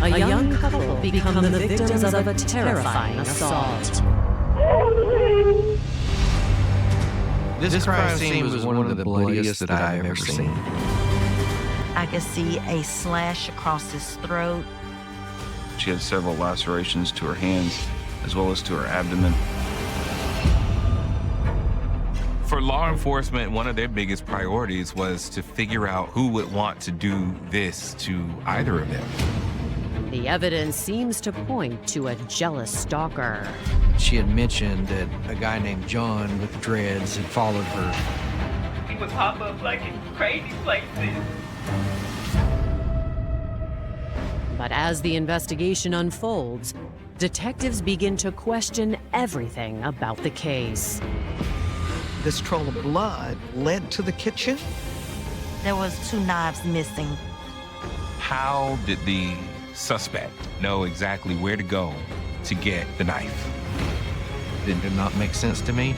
A young couple become the victims of a terrifying assault. This crime scene was one of the bloodiest that I have ever seen. I could see a slash across his throat. She had several lacerations to her hands, as well as to her abdomen. For law enforcement, one of their biggest priorities was to figure out who would want to do this to either of them. The evidence seems to point to a jealous stalker. She had mentioned that a guy named John with dreads had followed her. He would pop up like in crazy places. But as the investigation unfolds, detectives begin to question everything about the case. This trail of blood led to the kitchen. There was 2 knives missing. How did the suspect know exactly where to go to get the knife? It did not make sense to me.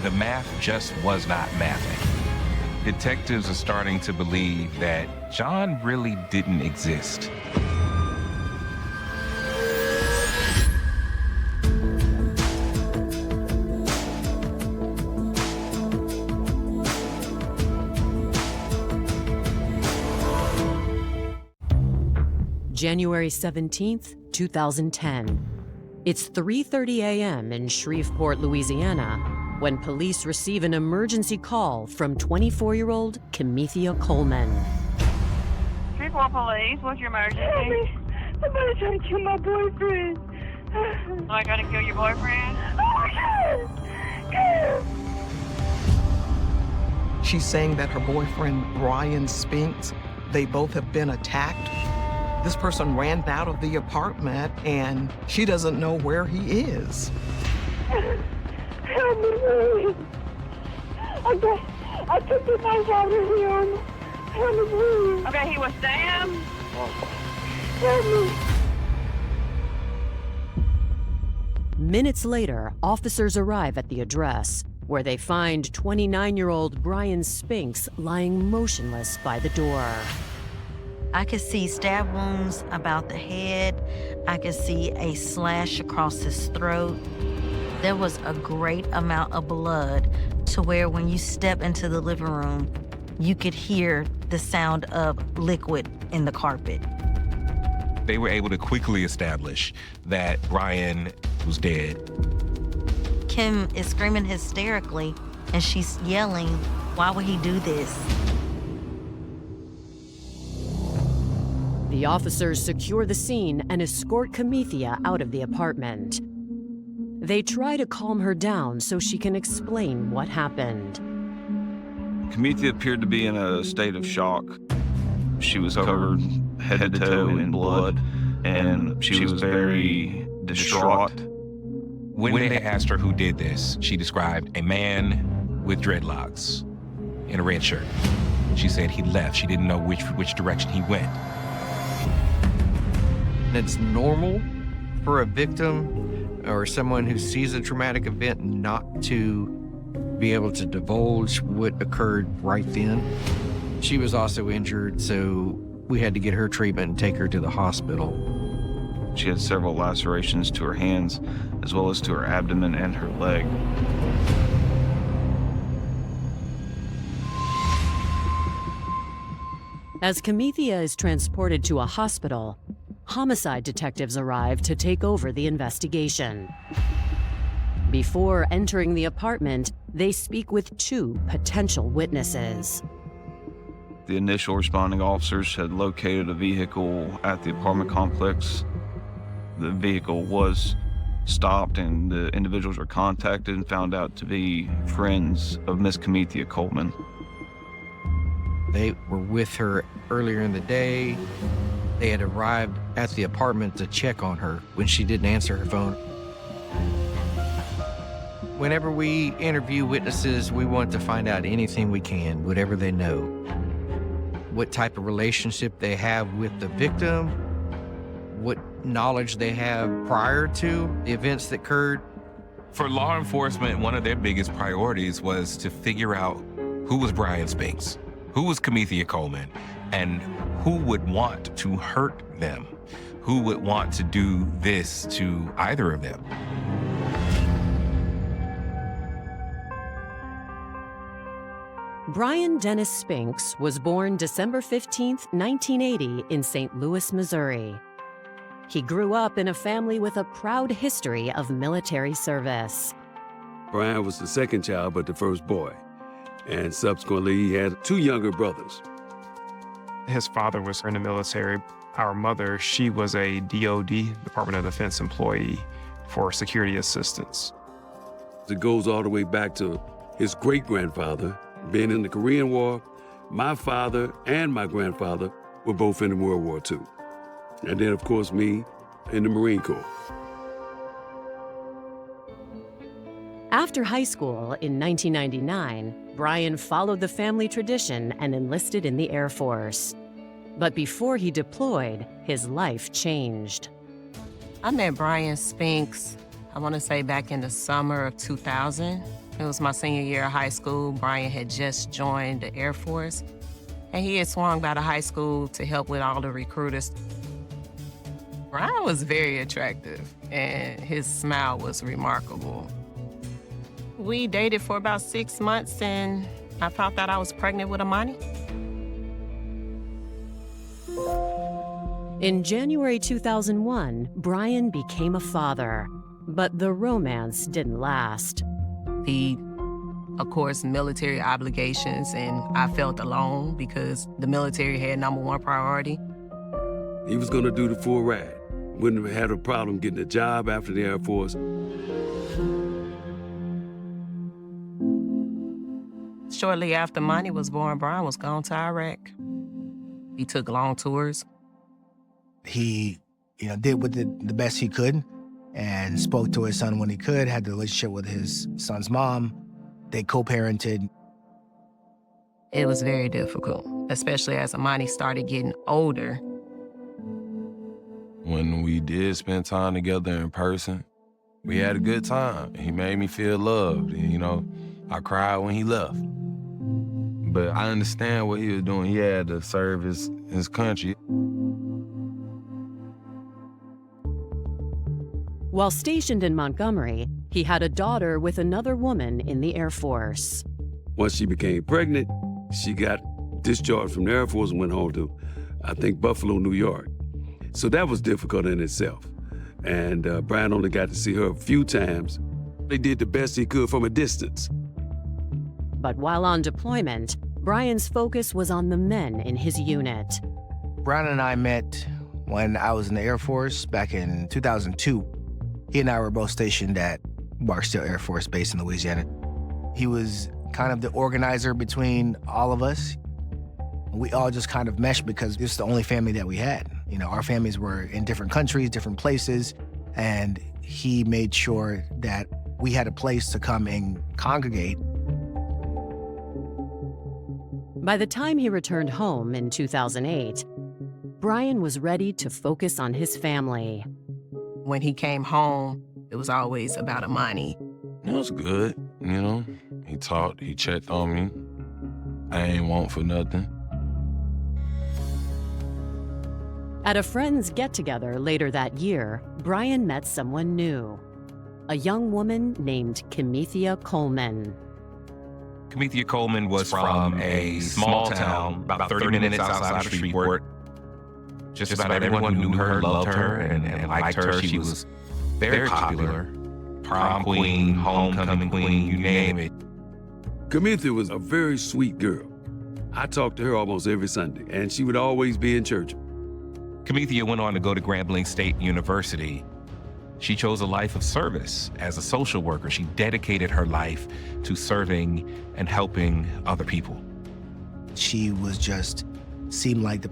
The math just was not mathing. Detectives are starting to believe that John really didn't exist. January 17th, 2010. It's 3:30 a.m. in Shreveport, Louisiana, when police receive an emergency call from 24-year-old Kimethia Coleman. Shreveport police, what's your emergency? Somebody's trying to kill my boyfriend. I gotta kill your boyfriend? Oh, yes! She's saying that her boyfriend, Brian Spinks, they both have been attacked. This person ran out of the apartment and she doesn't know where he is. Help me, please. I took the knife out of him. Help me, please. Okay, he was stabbed? Help me. Minutes later, officers arrive at the address, where they find 29-year-old Brian Spinks lying motionless by the door. I could see stab wounds about the head. I could see a slash across his throat. There was a great amount of blood to where when you step into the living room, you could hear the sound of liquid in the carpet. They were able to quickly establish that Brian was dead. Kim is screaming hysterically, and she's yelling, "Why would he do this?" The officers secure the scene and escort Kimethia out of the apartment. They try to calm her down so she can explain what happened. Kimethia appeared to be in a state of shock. She was covered head to toe in blood, and she was very distraught. When they asked her who did this, she described a man with dreadlocks in a red shirt. She said he left. She didn't know which direction he went. It's normal for a victim or someone who sees a traumatic event not to be able to divulge what occurred right then. She was also injured, so we had to get her treatment and take her to the hospital. She had several lacerations to her hands, as well as to her abdomen and her leg. As Kimethia is transported to a hospital, homicide detectives arrive to take over the investigation. Before entering the apartment, they speak with 2 potential witnesses. The initial responding officers had located a vehicle at the apartment complex. The vehicle was stopped and the individuals were contacted and found out to be friends of Miss Kimethia Coleman. They were with her earlier in the day. They had arrived at the apartment to check on her when she didn't answer her phone. Whenever we interview witnesses, we want to find out anything we can, whatever they know. What type of relationship they have with the victim, what knowledge they have prior to the events that occurred. For law enforcement, one of their biggest priorities was to figure out who was Brian Spinks, who was Kimethia Coleman, And who would want to hurt them? Who would want to do this to either of them? Brian Dennis Spinks was born December 15, 1980 in St. Louis, Missouri. He grew up in a family with a proud history of military service. Brian was the second child, but the first boy. And subsequently, he had 2 younger brothers. His father was in the military. Our mother, she was a DOD, Department of Defense employee for security assistance. It goes all the way back to his great-grandfather being in the Korean War. My father and my grandfather were both in World War II. And then, of course, me in the Marine Corps. After high school in 1999, Brian followed the family tradition and enlisted in the Air Force. But before he deployed, his life changed. I met Brian Spinks, I want to say back in the summer of 2000. It was my senior year of high school. Brian had just joined the Air Force, and he had swung by the high school to help with all the recruiters. Brian was very attractive, and his smile was remarkable. We dated for about 6 months, and I found out I was pregnant with Amani. In January 2001, Brian became a father, but the romance didn't last. He, of course, military obligations, and I felt alone because the military had #1 priority. He was going to do the full ride. Wouldn't have had a problem getting a job after the Air Force. Shortly after Monty was born, Brian was gone to Iraq. He took long tours. He, did what the best he could and spoke to his son when he could, had the relationship with his son's mom. They co-parented. It was very difficult, especially as Amani started getting older. When we did spend time together in person, we had a good time. He made me feel loved. And, I cried when he left. But I understand what he was doing. He had to serve his country. While stationed in Montgomery, he had a daughter with another woman in the Air Force. Once she became pregnant, she got discharged from the Air Force and went home to, I think, Buffalo, New York. So that was difficult in itself. And Brian only got to see her a few times. They did the best he could from a distance. But while on deployment, Brian's focus was on the men in his unit. Brian and I met when I was in the Air Force back in 2002. He and I were both stationed at Barksdale Air Force Base in Louisiana. He was kind of the organizer between all of us. We all just kind of meshed because this is the only family that we had. Our families were in different countries, different places, and he made sure that we had a place to come and congregate. By the time he returned home in 2008, Brian was ready to focus on his family. When he came home, it was always about Amani. It was good, He talked, he checked on me. I ain't want for nothing. At a friend's get-together later that year, Brian met someone new, a young woman named Kimethia Coleman. Kimethia Coleman was from a small town about 30 minutes outside of Shreveport. Just about everyone who knew her loved her and liked her. She was very popular. Prom queen, homecoming queen, you name it. Kimethia was a very sweet girl. I talked to her almost every Sunday, and she would always be in church. Kimethia went on to go to Grambling State University. She chose a life of service as a social worker. She dedicated her life to serving and helping other people. She seemed like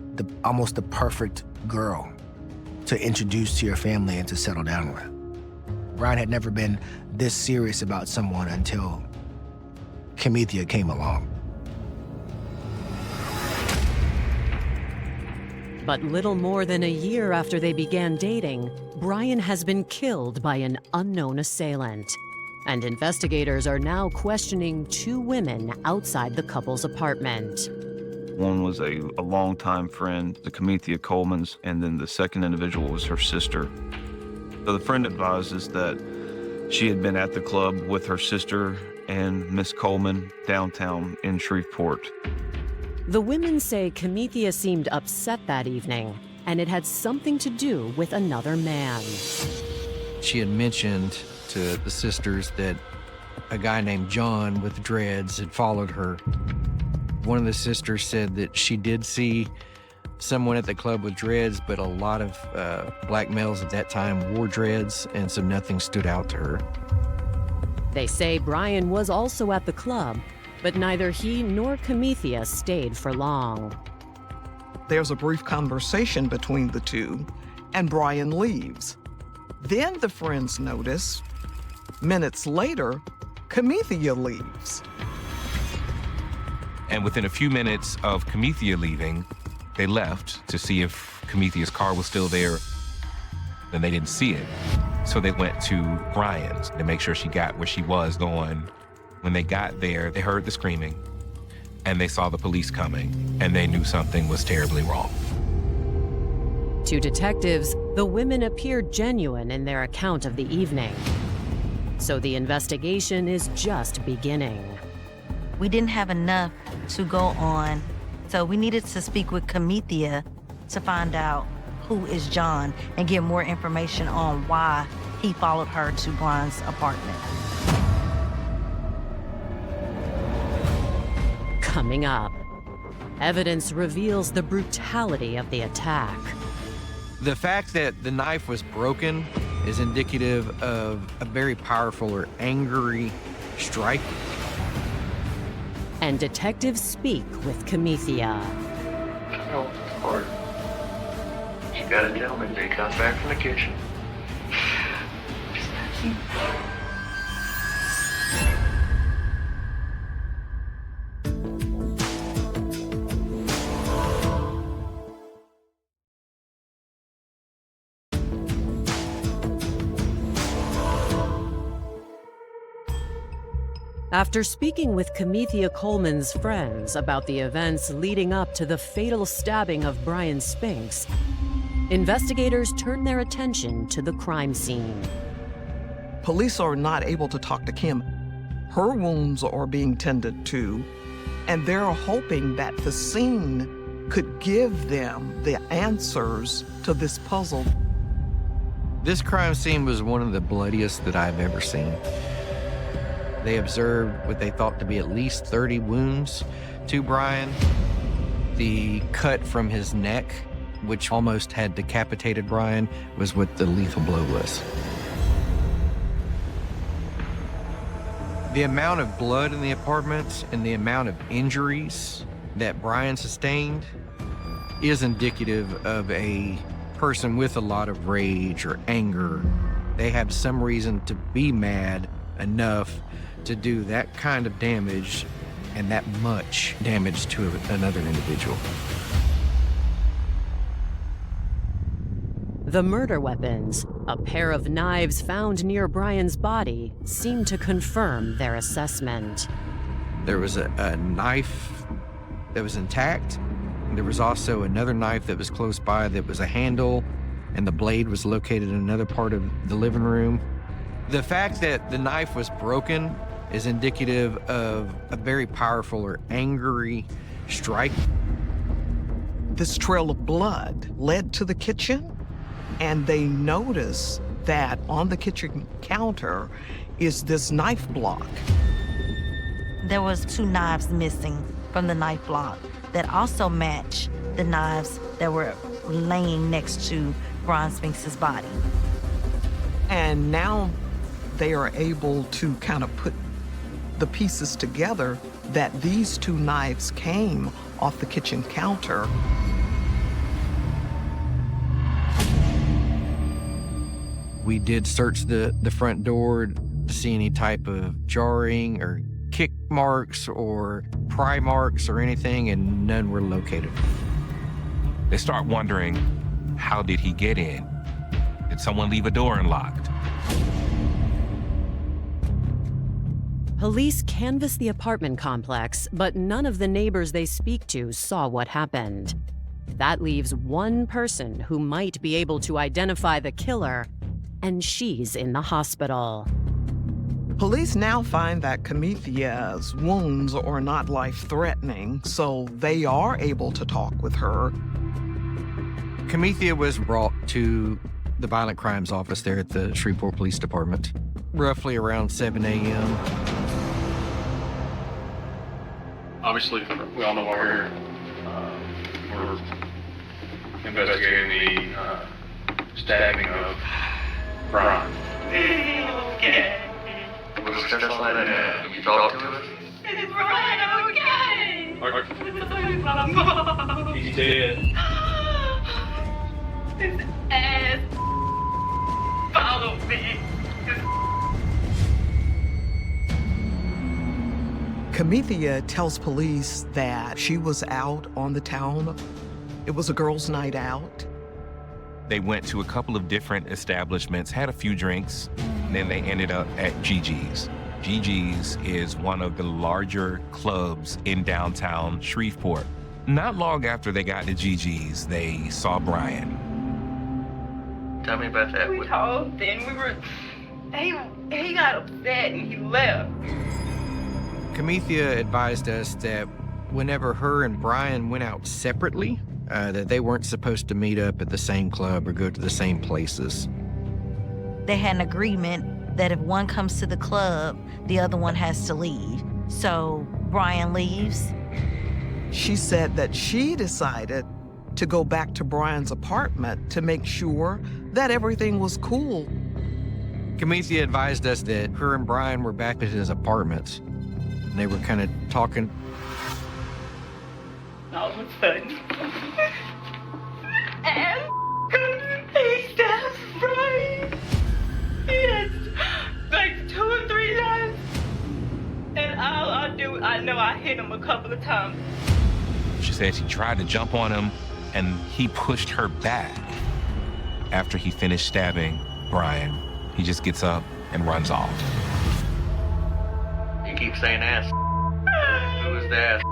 almost the perfect girl to introduce to your family and to settle down with. Brian had never been this serious about someone until Kimethia came along. But little more than a year after they began dating, Brian has been killed by an unknown assailant. And investigators are now questioning 2 women outside the couple's apartment. One was a longtime friend, the Kimethia Colemans, and then the second individual was her sister. So the friend advises that she had been at the club with her sister and Miss Coleman downtown in Shreveport. The women say Kimethia seemed upset that evening, and it had something to do with another man. She had mentioned to the sisters that a guy named John with dreads had followed her. One of the sisters said that she did see someone at the club with dreads, but a lot of black males at that time wore dreads, and so nothing stood out to her. They say Brian was also at the club, but neither he nor Kimethia stayed for long. There's a brief conversation between the two, and Brian leaves. Then the friends notice, minutes later, Kimethia leaves. And within a few minutes of Kimethia leaving, they left to see if Kimethia's car was still there. Then they didn't see it. So they went to Brian's to make sure she got where she was going. When they got there, they heard the screaming and they saw the police coming, and they knew something was terribly wrong. To detectives, the women appeared genuine in their account of the evening. So the investigation is just beginning. We didn't have enough to go on, so we needed to speak with Kimethia to find out who is John and get more information on why he followed her to Brian's apartment. Coming up, evidence reveals the brutality of the attack. The fact that the knife was broken is indicative of a very powerful or angry strike. And detectives speak with Kimethia. Oh, Lord. You gotta tell me they come back from the kitchen. After speaking with Kimethia Coleman's friends about the events leading up to the fatal stabbing of Brian Spinks, investigators turn their attention to the crime scene. Police are not able to talk to Kim. Her wounds are being tended to, and they're hoping that the scene could give them the answers to this puzzle. This crime scene was one of the bloodiest that I've ever seen. They observed what they thought to be at least 30 wounds to Brian. The cut from his neck, which almost had decapitated Brian, was what the lethal blow was. The amount of blood in the apartment and the amount of injuries that Brian sustained is indicative of a person with a lot of rage or anger. They have some reason to be mad enough to do that kind of damage and that much damage to another individual. The murder weapons, a pair of knives found near Brian's body, seem to confirm their assessment. There was a knife that was intact. There was also another knife that was close by that was a handle, and the blade was located in another part of the living room. The fact that the knife was broken is indicative of a very powerful or angry strike. This trail of blood led to the kitchen, and they notice that on the kitchen counter is this knife block. There was 2 knives missing from the knife block that also match the knives that were laying next to Brian Spinks' body. And now they are able to kind of put the pieces together that these 2 knives came off the kitchen counter. We did search the front door to see any type of jarring or kick marks or pry marks or anything, and none were located. They start wondering, how did he get in? Did someone leave a door unlocked? Police canvassed the apartment complex, but none of the neighbors they speak to saw what happened. That leaves one person who might be able to identify the killer, and she's in the hospital. Police now find that Kimethia's wounds are not life-threatening, so they are able to talk with her. Kimethia was brought to the Violent Crimes Office there at the Shreveport Police Department, roughly around 7 a.m. Obviously, we all know why we're here. We're investigating the stabbing of Brian. Okay. Was it just like that? You talk to us? Is Brian okay? He's dead. His ass followed me. Kimethia tells police that she was out on the town. It was a girls' night out. They went to a couple of different establishments, had a few drinks, and then they ended up at Gigi's. Gigi's is one of the larger clubs in downtown Shreveport. Not long after they got to Gigi's, they saw Brian. Tell me about that. We talked and he got upset and he left. Kimethia advised us that whenever her and Brian went out separately, that they weren't supposed to meet up at the same club or go to the same places. They had an agreement that if one comes to the club, the other one has to leave. So Brian leaves. She said that she decided to go back to Brian's apartment to make sure that everything was cool. Kimethia advised us that her and Brian were back at his apartment. They were kind of talking. All of a sudden, and he stabs Brian. He has like 2 or 3 times. And all I do, I know I hit him a couple of times. She said she tried to jump on him, and he pushed her back. After he finished stabbing Brian, he just gets up and runs off. You keep saying ass. Who is the ass?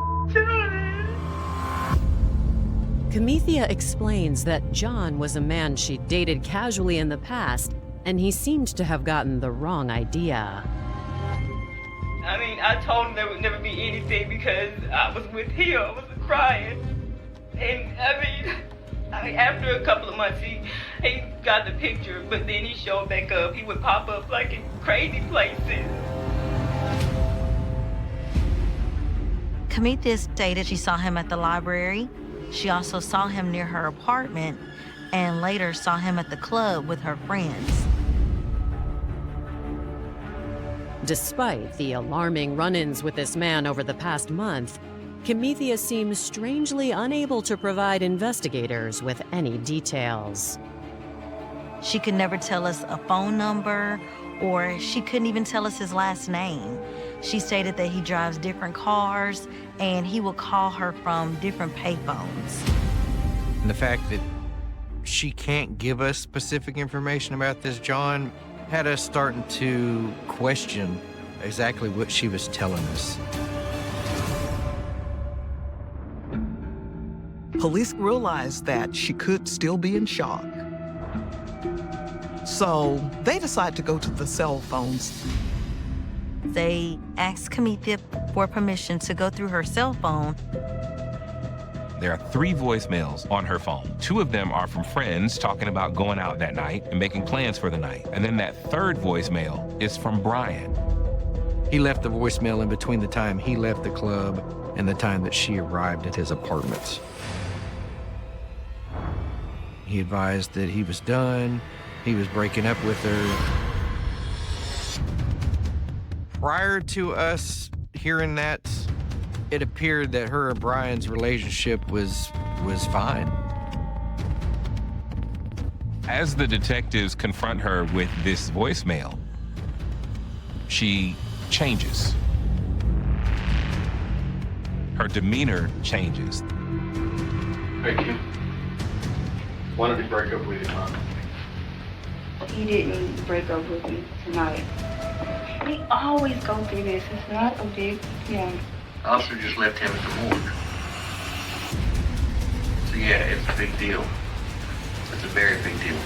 Kimethia explains that John was a man she dated casually in the past, and he seemed to have gotten the wrong idea. I mean, I told him there would never be anything because I was with him. I was crying. And I mean, after a couple of months, he got the picture, but then he showed back up. He would pop up like in crazy places. Kimethia stated she saw him at the library. She also saw him near her apartment and later saw him at the club with her friends. Despite the alarming run-ins with this man over the past month, Kimethia seems strangely unable to provide investigators with any details. She could never tell us a phone number, or she couldn't even tell us his last name. She stated that he drives different cars and he will call her from different payphones. And the fact that she can't give us specific information about this John had us starting to question exactly what she was telling us. Police realized that she could still be in shock. So they decided to go to the cell phones. They asked Kimethia for permission to go through her cell phone. There are 3 voicemails on her phone. 2 of them are from friends talking about going out that night and making plans for the night. And then that 3rd voicemail is from Brian. He left the voicemail in between the time he left the club and the time that she arrived at his apartment. He advised that he was done, he was breaking up with her. Prior to us hearing that, it appeared that her and Brian's relationship was fine. As the detectives confront her with this voicemail, she changes. Her demeanor changes. Hey, Kim. Why did he break up with you, Mom? He didn't break up with me tonight. We always go through this. It's not a big deal. Officer just left him at the morgue. So yeah, it's a big deal. It's a very big deal.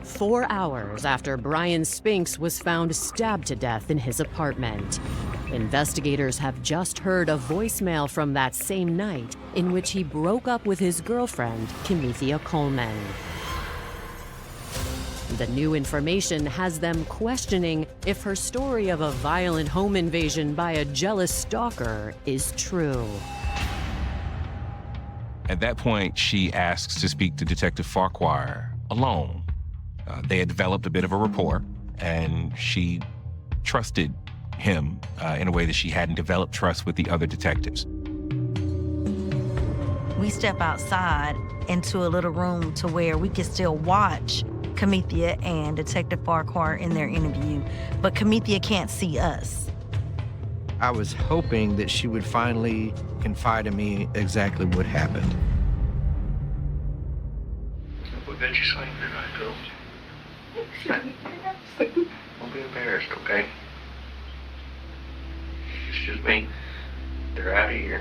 Four hours after Brian Spinks was found stabbed to death in his apartment. Investigators have just heard a voicemail from that same night in which he broke up with his girlfriend, Kimethia Coleman. The new information has them questioning if her story of a violent home invasion by a jealous stalker is true. At that point, she asks to speak to Detective Farquhar alone. They had developed a bit of a rapport, and she trusted him in a way that she hadn't developed trust with the other detectives. We step outside into a little room to where we could still watch Kimethia and Detective Farquhar in their interview, but Kimethia can't see us. I was hoping that she would finally confide in me exactly what happened. What did you say tonight, girls? Don't be embarrassed, okay? It's just me. They're out of here.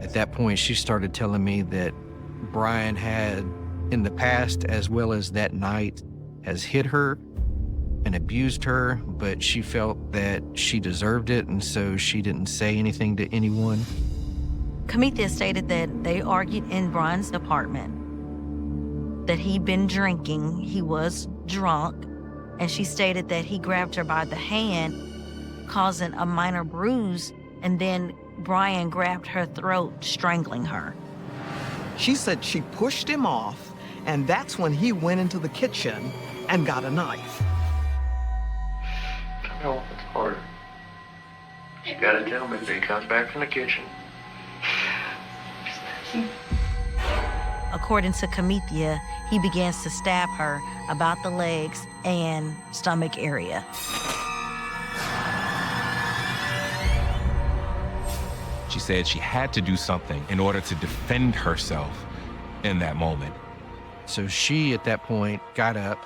At that point, she started telling me that Brian had, in the past, as well as that night, has hit her and abused her, but she felt that she deserved it, and so she didn't say anything to anyone. Kimethia stated that they argued in Brian's apartment, that he'd been drinking, he was drunk, and she stated that he grabbed her by the hand, causing a minor bruise, and then Brian grabbed her throat, strangling her. She said she pushed him off, and that's when he went into the kitchen and got a knife. No, it's harder. You gotta tell me if he comes back from the kitchen. According to Kimethia, he begins to stab her about the legs and stomach area. She said she had to do something in order to defend herself in that moment. So she, at that point, got up,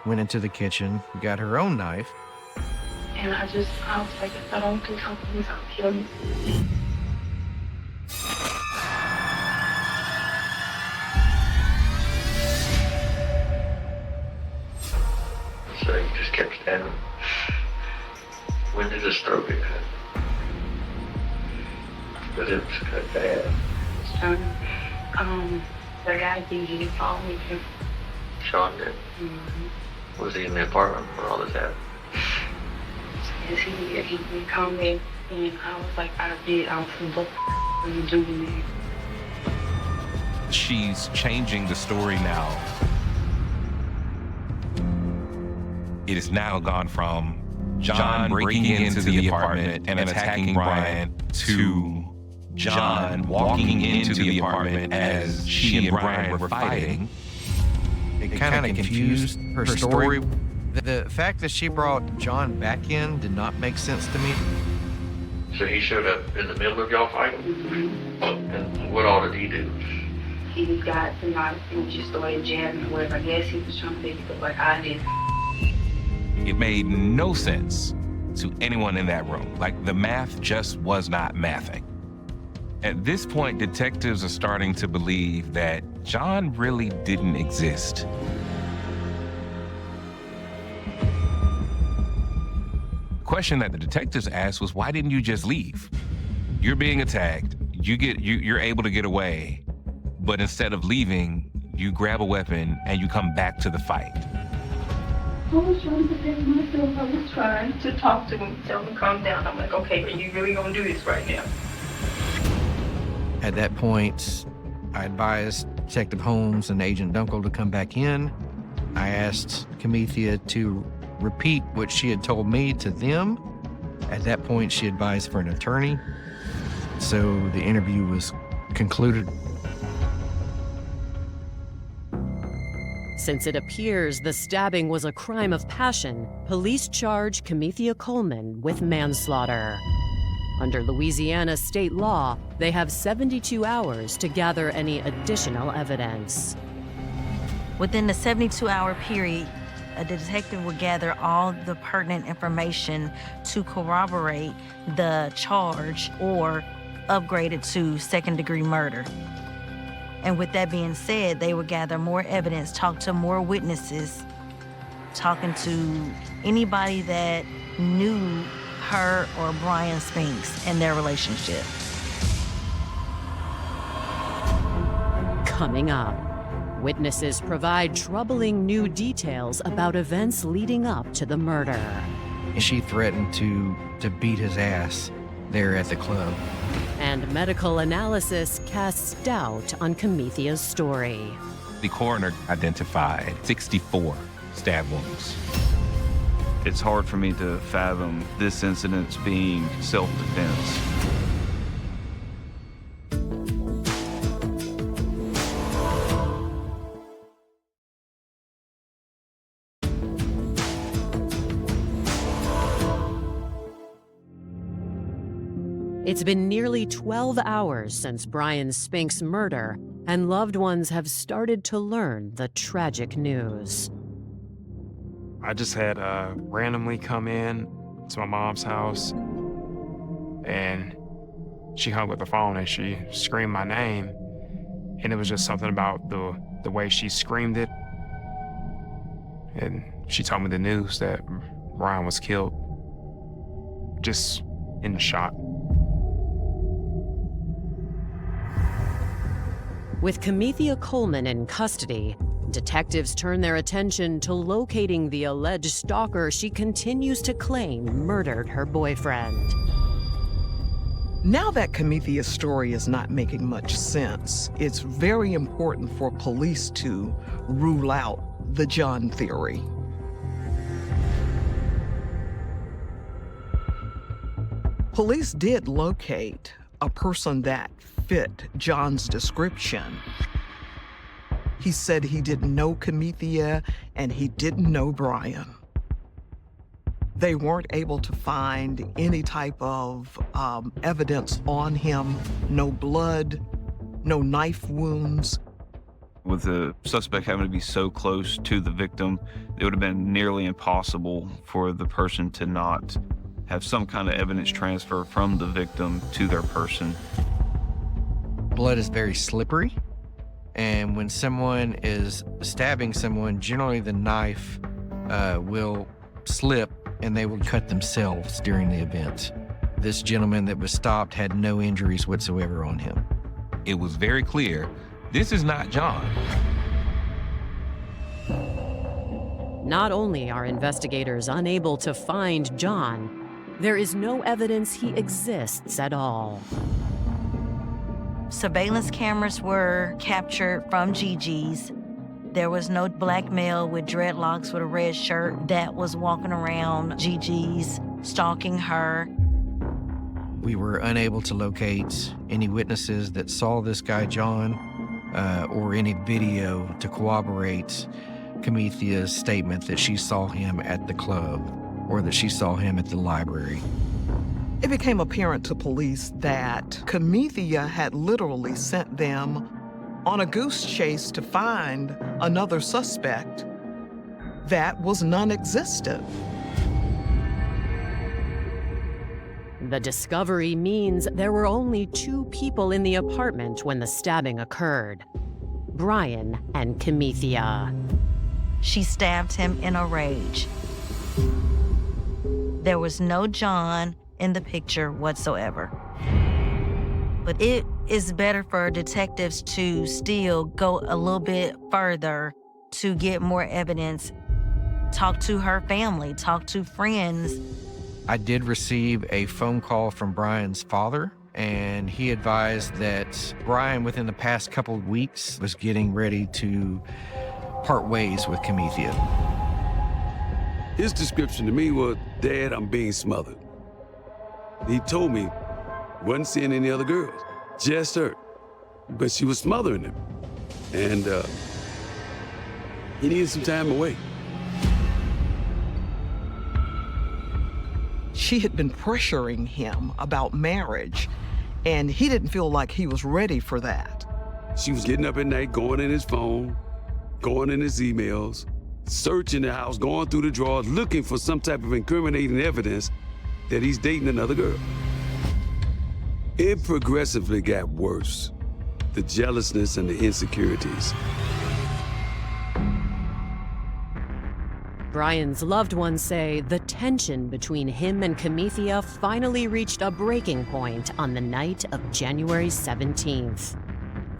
went into the kitchen, got her own knife. And I was like, if I don't do something, I'll kill you. So you just kept stabbing. When did his throat get cut? Because it was cut bad. The guy he followed me to. Sean did? Mm-hmm. Was he in the apartment when all this happened? Yes, he come in, and I was like, I was what are you doing there? She's changing the story now. It has now gone from John breaking into the apartment and attacking Brian to John walking into the apartment as she and Brian were fighting. It kind of confused her story. The fact that she brought John back in did not make sense to me. So he showed up in the middle of y'all fighting? And what all did he do? He got the knife and just started jamming or whatever. I guess he was trying to make it look like I did. It made no sense to anyone in that room. Like, the math just was not mathing. At this point, detectives are starting to believe that John really didn't exist. The question that the detectives asked was, why didn't you just leave? You're being attacked, you're able to get away, but instead of leaving, you grab a weapon and you come back to the fight. I was trying to protect myself. I was trying to talk to him, tell him to calm down. I'm like, okay, are you really gonna do this right now? At that point, I advised Detective Holmes and Agent Dunkel to come back in. I asked Kimethia to repeat what she had told me to them. At that point, she advised for an attorney. So the interview was concluded. Since it appears the stabbing was a crime of passion, police charge Kimethia Coleman with manslaughter. Under Louisiana state law, they have 72 hours to gather any additional evidence. Within the 72-hour period, a detective will gather all the pertinent information to corroborate the charge or upgrade it to second-degree murder. And with that being said, they will gather more evidence, talk to more witnesses, talking to anybody that knew her or Brian Spinks and their relationship. Coming up, witnesses provide troubling new details about events leading up to the murder. She threatened to beat his ass there at the club. And medical analysis casts doubt on Kimethia's story. The coroner identified 64 stab wounds. It's hard for me to fathom this incident being self-defense. It's been nearly 12 hours since Brian Spinks' murder, and loved ones have started to learn the tragic news. I just had randomly come in to my mom's house, and she hung up the phone and she screamed my name, and it was just something about the way she screamed it. And she told me the news that Brian was killed, just in shock. With Kimethia Coleman in custody, detectives turn their attention to locating the alleged stalker she continues to claim murdered her boyfriend. Now that Kimethia's story is not making much sense, it's very important for police to rule out the John theory. Police did locate a person that fit John's description. He said he didn't know Kimethia and he didn't know Brian. They weren't able to find any type of evidence on him, no blood, no knife wounds. With the suspect having to be so close to the victim, it would have been nearly impossible for the person to not have some kind of evidence transfer from the victim to their person. Blood is very slippery, and when someone is stabbing someone, generally the knife will slip and they will cut themselves during the event. This gentleman that was stopped had no injuries whatsoever on him. It was very clear, this is not John. Not only are investigators unable to find John, there is no evidence he exists at all. Surveillance cameras were captured from Gigi's. There was no black male with dreadlocks with a red shirt that was walking around Gigi's, stalking her. We were unable to locate any witnesses that saw this guy, John, or any video to corroborate Kimethia's statement that she saw him at the club or that she saw him at the library. It became apparent to police that Kimethia had literally sent them on a goose chase to find another suspect that was non-existent. The discovery means there were only 2 people in the apartment when the stabbing occurred: Brian and Kimethia. She stabbed him in a rage. There was no John in the picture whatsoever. But it is better for detectives to still go a little bit further to get more evidence, talk to her family, talk to friends. I did receive a phone call from Brian's father, and he advised that Brian, within the past couple of weeks, was getting ready to part ways with Kimethia. His description to me was, "Dad, I'm being smothered." He told me wasn't seeing any other girls, just her. But she was smothering him. And He needed some time away. She had been pressuring him about marriage, and he didn't feel like he was ready for that. She was getting up at night, going in his phone, going in his emails, searching the house, going through the drawers, looking for some type of incriminating evidence that he's dating another girl. It progressively got worse, the jealousness and the insecurities. Brian's loved ones say the tension between him and Kimethia finally reached a breaking point on the night of January 17th.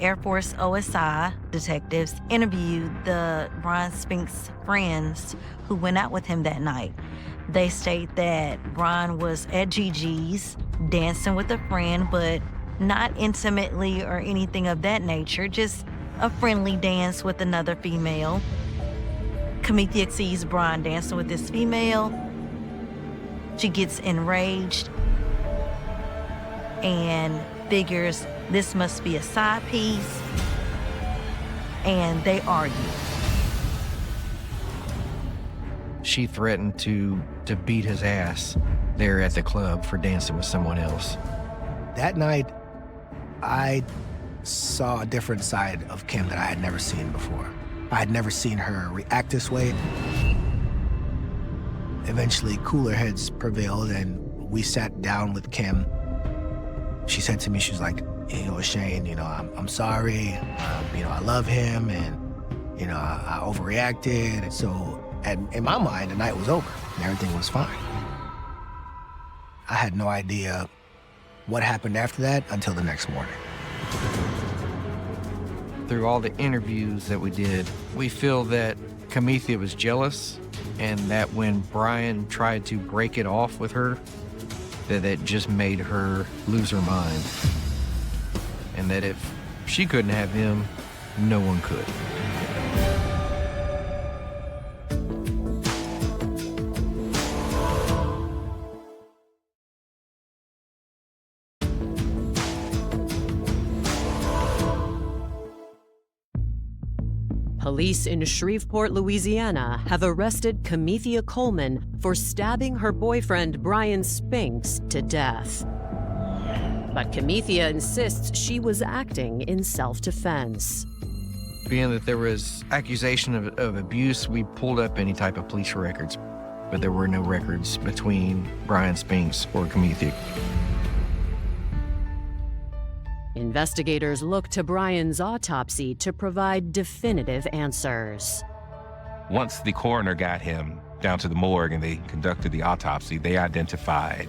Air Force OSI detectives interviewed the Brian Spinks friends who went out with him that night. They state that Brian was at Gigi's dancing with a friend, but not intimately or anything of that nature, just a friendly dance with another female. Kimethia sees Brian dancing with this female. She gets enraged and figures this must be a side piece, and they argue. She threatened to beat his ass there at the club for dancing with someone else. That night, I saw a different side of Kim that I had never seen before. I had never seen her react this way. Eventually, cooler heads prevailed, and we sat down with Kim. She said to me, she was like, Shane, I'm sorry. I love him, and, I overreacted. And so, in my mind, the night was over, and everything was fine. I had no idea what happened after that until the next morning. Through all the interviews that we did, we feel that Kimethia was jealous, and that when Brian tried to break it off with her, that just made her lose her mind. And that if she couldn't have him, no one could. Police in Shreveport, Louisiana have arrested Kimethia Coleman for stabbing her boyfriend Brian Spinks to death. But Kimethia insists she was acting in self-defense. Being that there was accusation of abuse, we pulled up any type of police records, but there were no records between Brian Spinks or Kimethia. Investigators look to Brian's autopsy to provide definitive answers. Once the coroner got him down to the morgue and they conducted the autopsy, they identified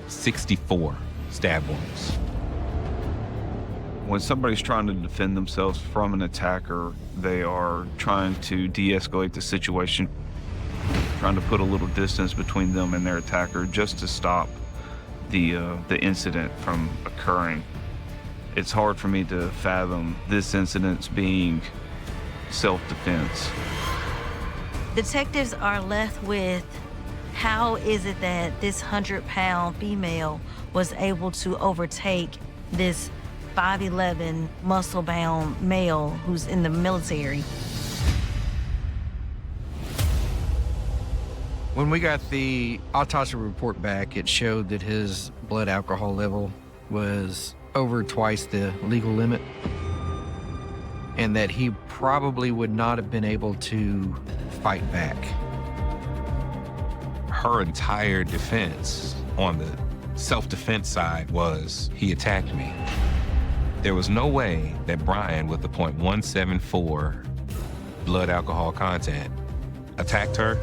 64 stab wounds. When somebody's trying to defend themselves from an attacker, they are trying to de-escalate the situation, trying to put a little distance between them and their attacker just to stop the incident from occurring. It's hard for me to fathom this incident's being self-defense. Detectives are left with, how is it that this 100-pound female was able to overtake this 5'11", muscle-bound male who's in the military? When we got the autopsy report back, it showed that his blood alcohol level was over twice the legal limit, and that he probably would not have been able to fight back. Her entire defense on the self-defense side was, he attacked me. There was no way that Brian, with the .174 blood alcohol content, attacked her,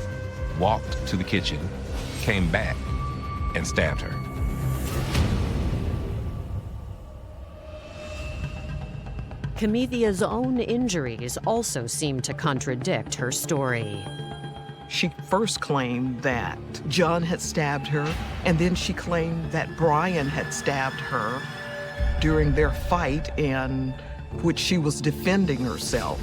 walked to the kitchen, came back, and stabbed her. Kimethia's own injuries also seem to contradict her story. She first claimed that John had stabbed her, and then she claimed that Brian had stabbed her during their fight in which she was defending herself.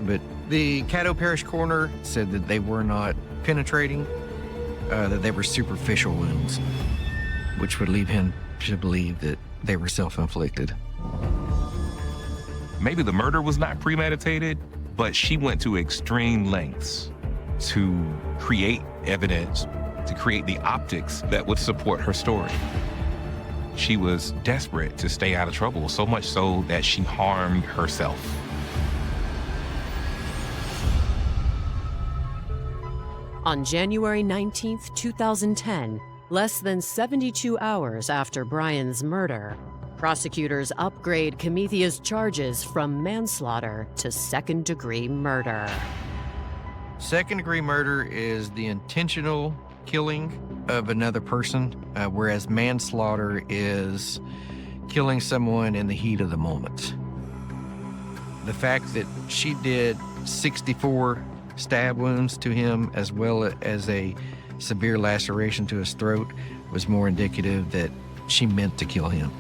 But the Caddo Parish coroner said that they were not penetrating, that they were superficial wounds, which would lead him to believe that they were self-inflicted. Maybe the murder was not premeditated, But she went to extreme lengths to create evidence, to create the optics that would support her story. She was desperate to stay out of trouble, so much so that she harmed herself. On January 19, 2010, less than 72 hours after Brian's murder, prosecutors upgrade Kimethia's charges from manslaughter to second-degree murder. Second-degree murder is the intentional killing of another person, whereas manslaughter is killing someone in the heat of the moment. The fact that she did 64 stab wounds to him, as well as a severe laceration to his throat, was more indicative that she meant to kill him.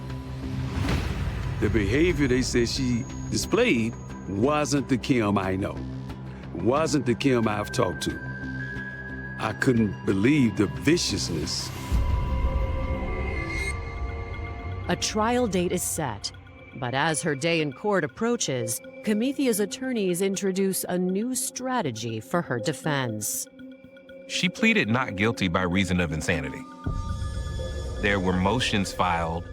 The behavior they said she displayed wasn't the Kim I know, wasn't the Kim I've talked to. I couldn't believe the viciousness. A trial date is set, but as her day in court approaches, Kimethia's attorneys introduce a new strategy for her defense. She pleaded not guilty by reason of insanity. There were motions filed,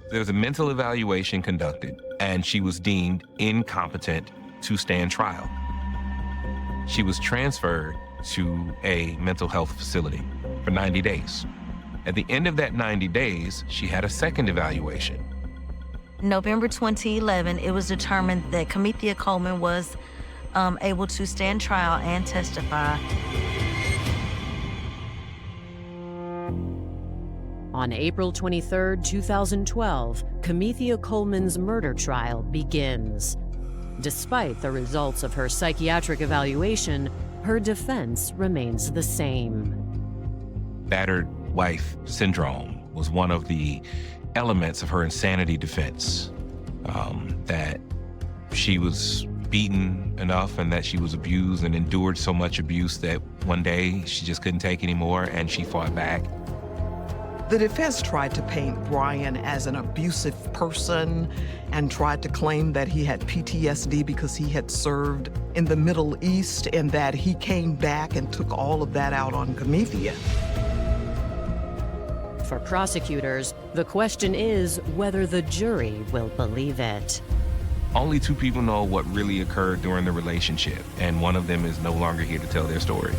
there was a mental evaluation conducted, and she was deemed incompetent to stand trial. She was transferred to a mental health facility for 90 days. At the end of that 90 days, she had a second evaluation. November 2011, it was determined that Kimethia Coleman was able to stand trial and testify. On April 23, 2012, Kimethia Coleman's murder trial begins. Despite the results of her psychiatric evaluation, her defense remains the same. Battered wife syndrome was one of the elements of her insanity defense, that she was beaten enough and that she was abused and endured so much abuse that one day she just couldn't take anymore and she fought back. The defense tried to paint Brian as an abusive person and tried to claim that he had PTSD because he had served in the Middle East and that he came back and took all of that out on Kimethia. For prosecutors, the question is whether the jury will believe it. Only two people know what really occurred during the relationship, and one of them is no longer here to tell their story.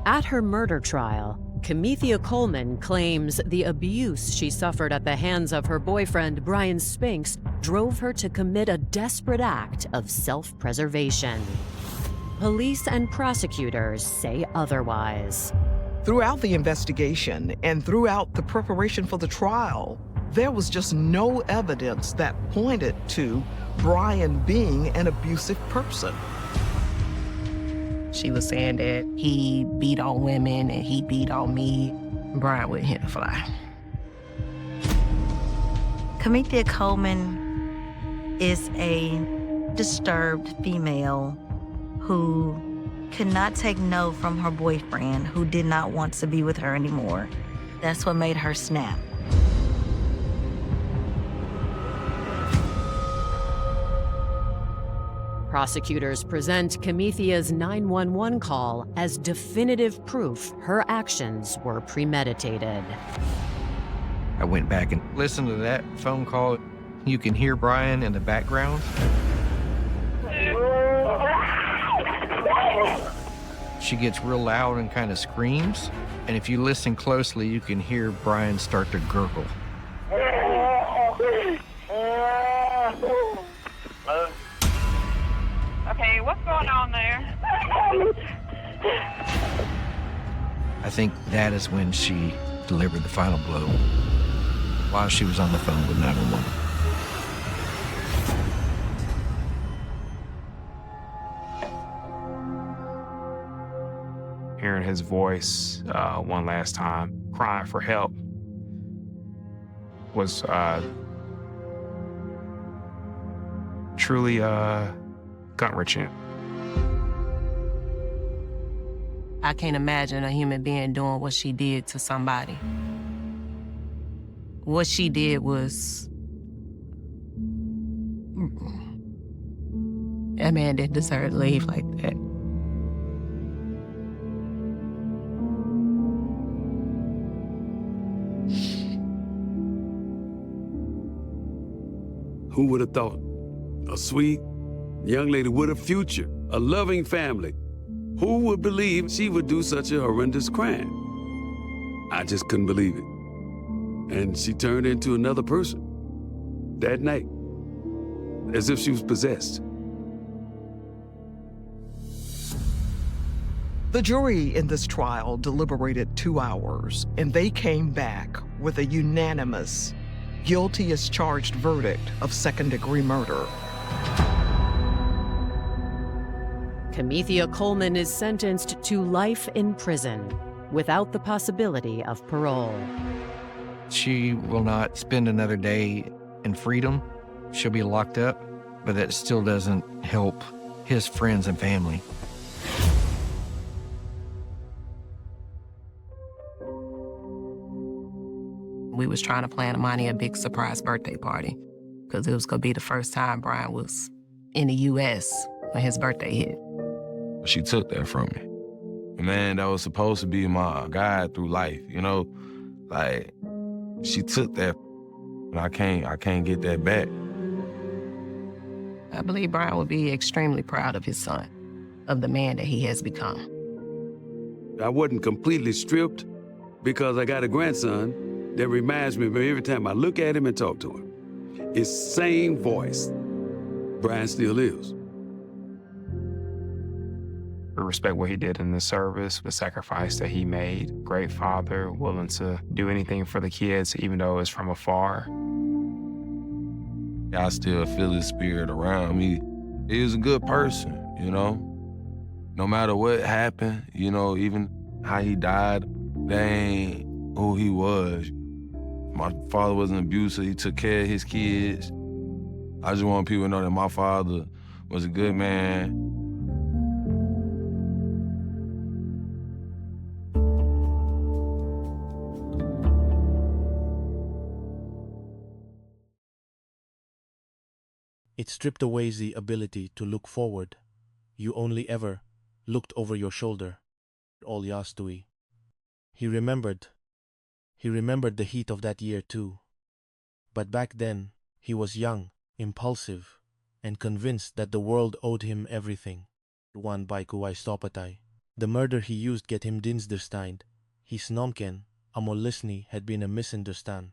At her murder trial, Kimethia Coleman claims the abuse she suffered at the hands of her boyfriend, Brian Spinks, drove her to commit a desperate act of self-preservation. Police and prosecutors say otherwise. Throughout the investigation and throughout the preparation for the trial, there was just no evidence that pointed to Brian being an abusive person. She was saying that he beat on women and he beat on me. Brian wouldn't hit a fly. Kimethia Coleman is a disturbed female who could not take no from her boyfriend, who did not want to be with her anymore. That's what made her snap. Prosecutors present Kimethia's 911 call as definitive proof her actions were premeditated. I went back and listened to that phone call. You can hear Brian in the background. She gets real loud and kind of screams. And if you listen closely, you can hear Brian start to gurgle. Okay, what's going on there? I think that is when she delivered the final blow while she was on the phone with 911. Hearing his voice one last time, crying for help, was truly gut-wrenching. I can't imagine a human being doing what she did to somebody. What she did was... That man didn't deserve to leave like that. Who would have thought? A sweet young lady with a future, a loving family. Who would believe she would do such a horrendous crime? I just couldn't believe it. And she turned into another person that night, as if she was possessed. The jury in this trial deliberated 2 hours, and they came back with a unanimous guilty as charged verdict of second-degree murder. Kimethia Coleman is sentenced to life in prison without the possibility of parole. She will not spend another day in freedom. She'll be locked up, but that still doesn't help his friends and family. We was trying to plan Amani a big surprise birthday party because it was going to be the first time Brian was in the U.S. when his birthday hit. She took that from me. Man, that was supposed to be my guide through life, you know? Like, she took that, and I can't get that back. I believe Brian would be extremely proud of his son, of the man that he has become. I wasn't completely stripped because I got a grandson that reminds me of every time I look at him and talk to him. It's same voice. Brian still is. We respect what he did in the service, the sacrifice that he made. Great father, willing to do anything for the kids, even though it's from afar. I still feel his spirit around me. He was a good person, you know? No matter what happened, you know, even how he died, that ain't who he was. My father was an abuser. He took care of his kids. I just want people to know that my father was a good man. It stripped away the ability to look forward. You only ever looked over your shoulder. All Yastui. He remembered the heat of that year too. But back then, he was young, impulsive, and convinced that the world owed him everything. One by Kuwai Stopatai. The murder he used get him dinsderstand. His nomken, amolisni had been a misunderstand.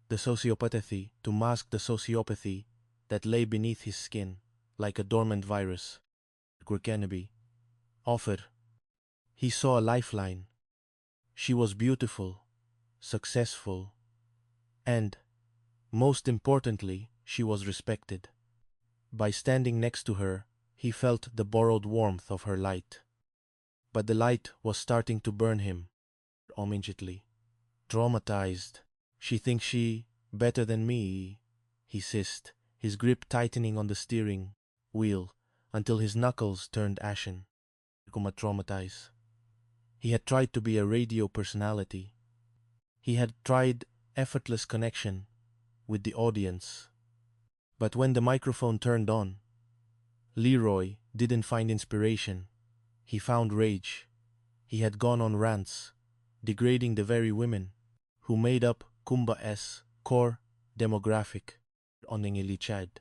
The sociopathy to mask the sociopathy that lay beneath his skin, like a dormant virus. Gurkenabi. Offer. He saw a lifeline. She was beautiful, successful, and, most importantly, she was respected. By standing next to her, he felt the borrowed warmth of her light. But the light was starting to burn him, immediately. Traumatized. She thinks she better than me, he hissed, his grip tightening on the steering wheel until his knuckles turned ashen. Traumatized. He had tried to be a radio personality. He had tried effortless connection with the audience. But when the microphone turned on, Leroy didn't find inspiration. He found rage. He had gone on rants, degrading the very women who made up Kumba's core demographic. Oningili Chad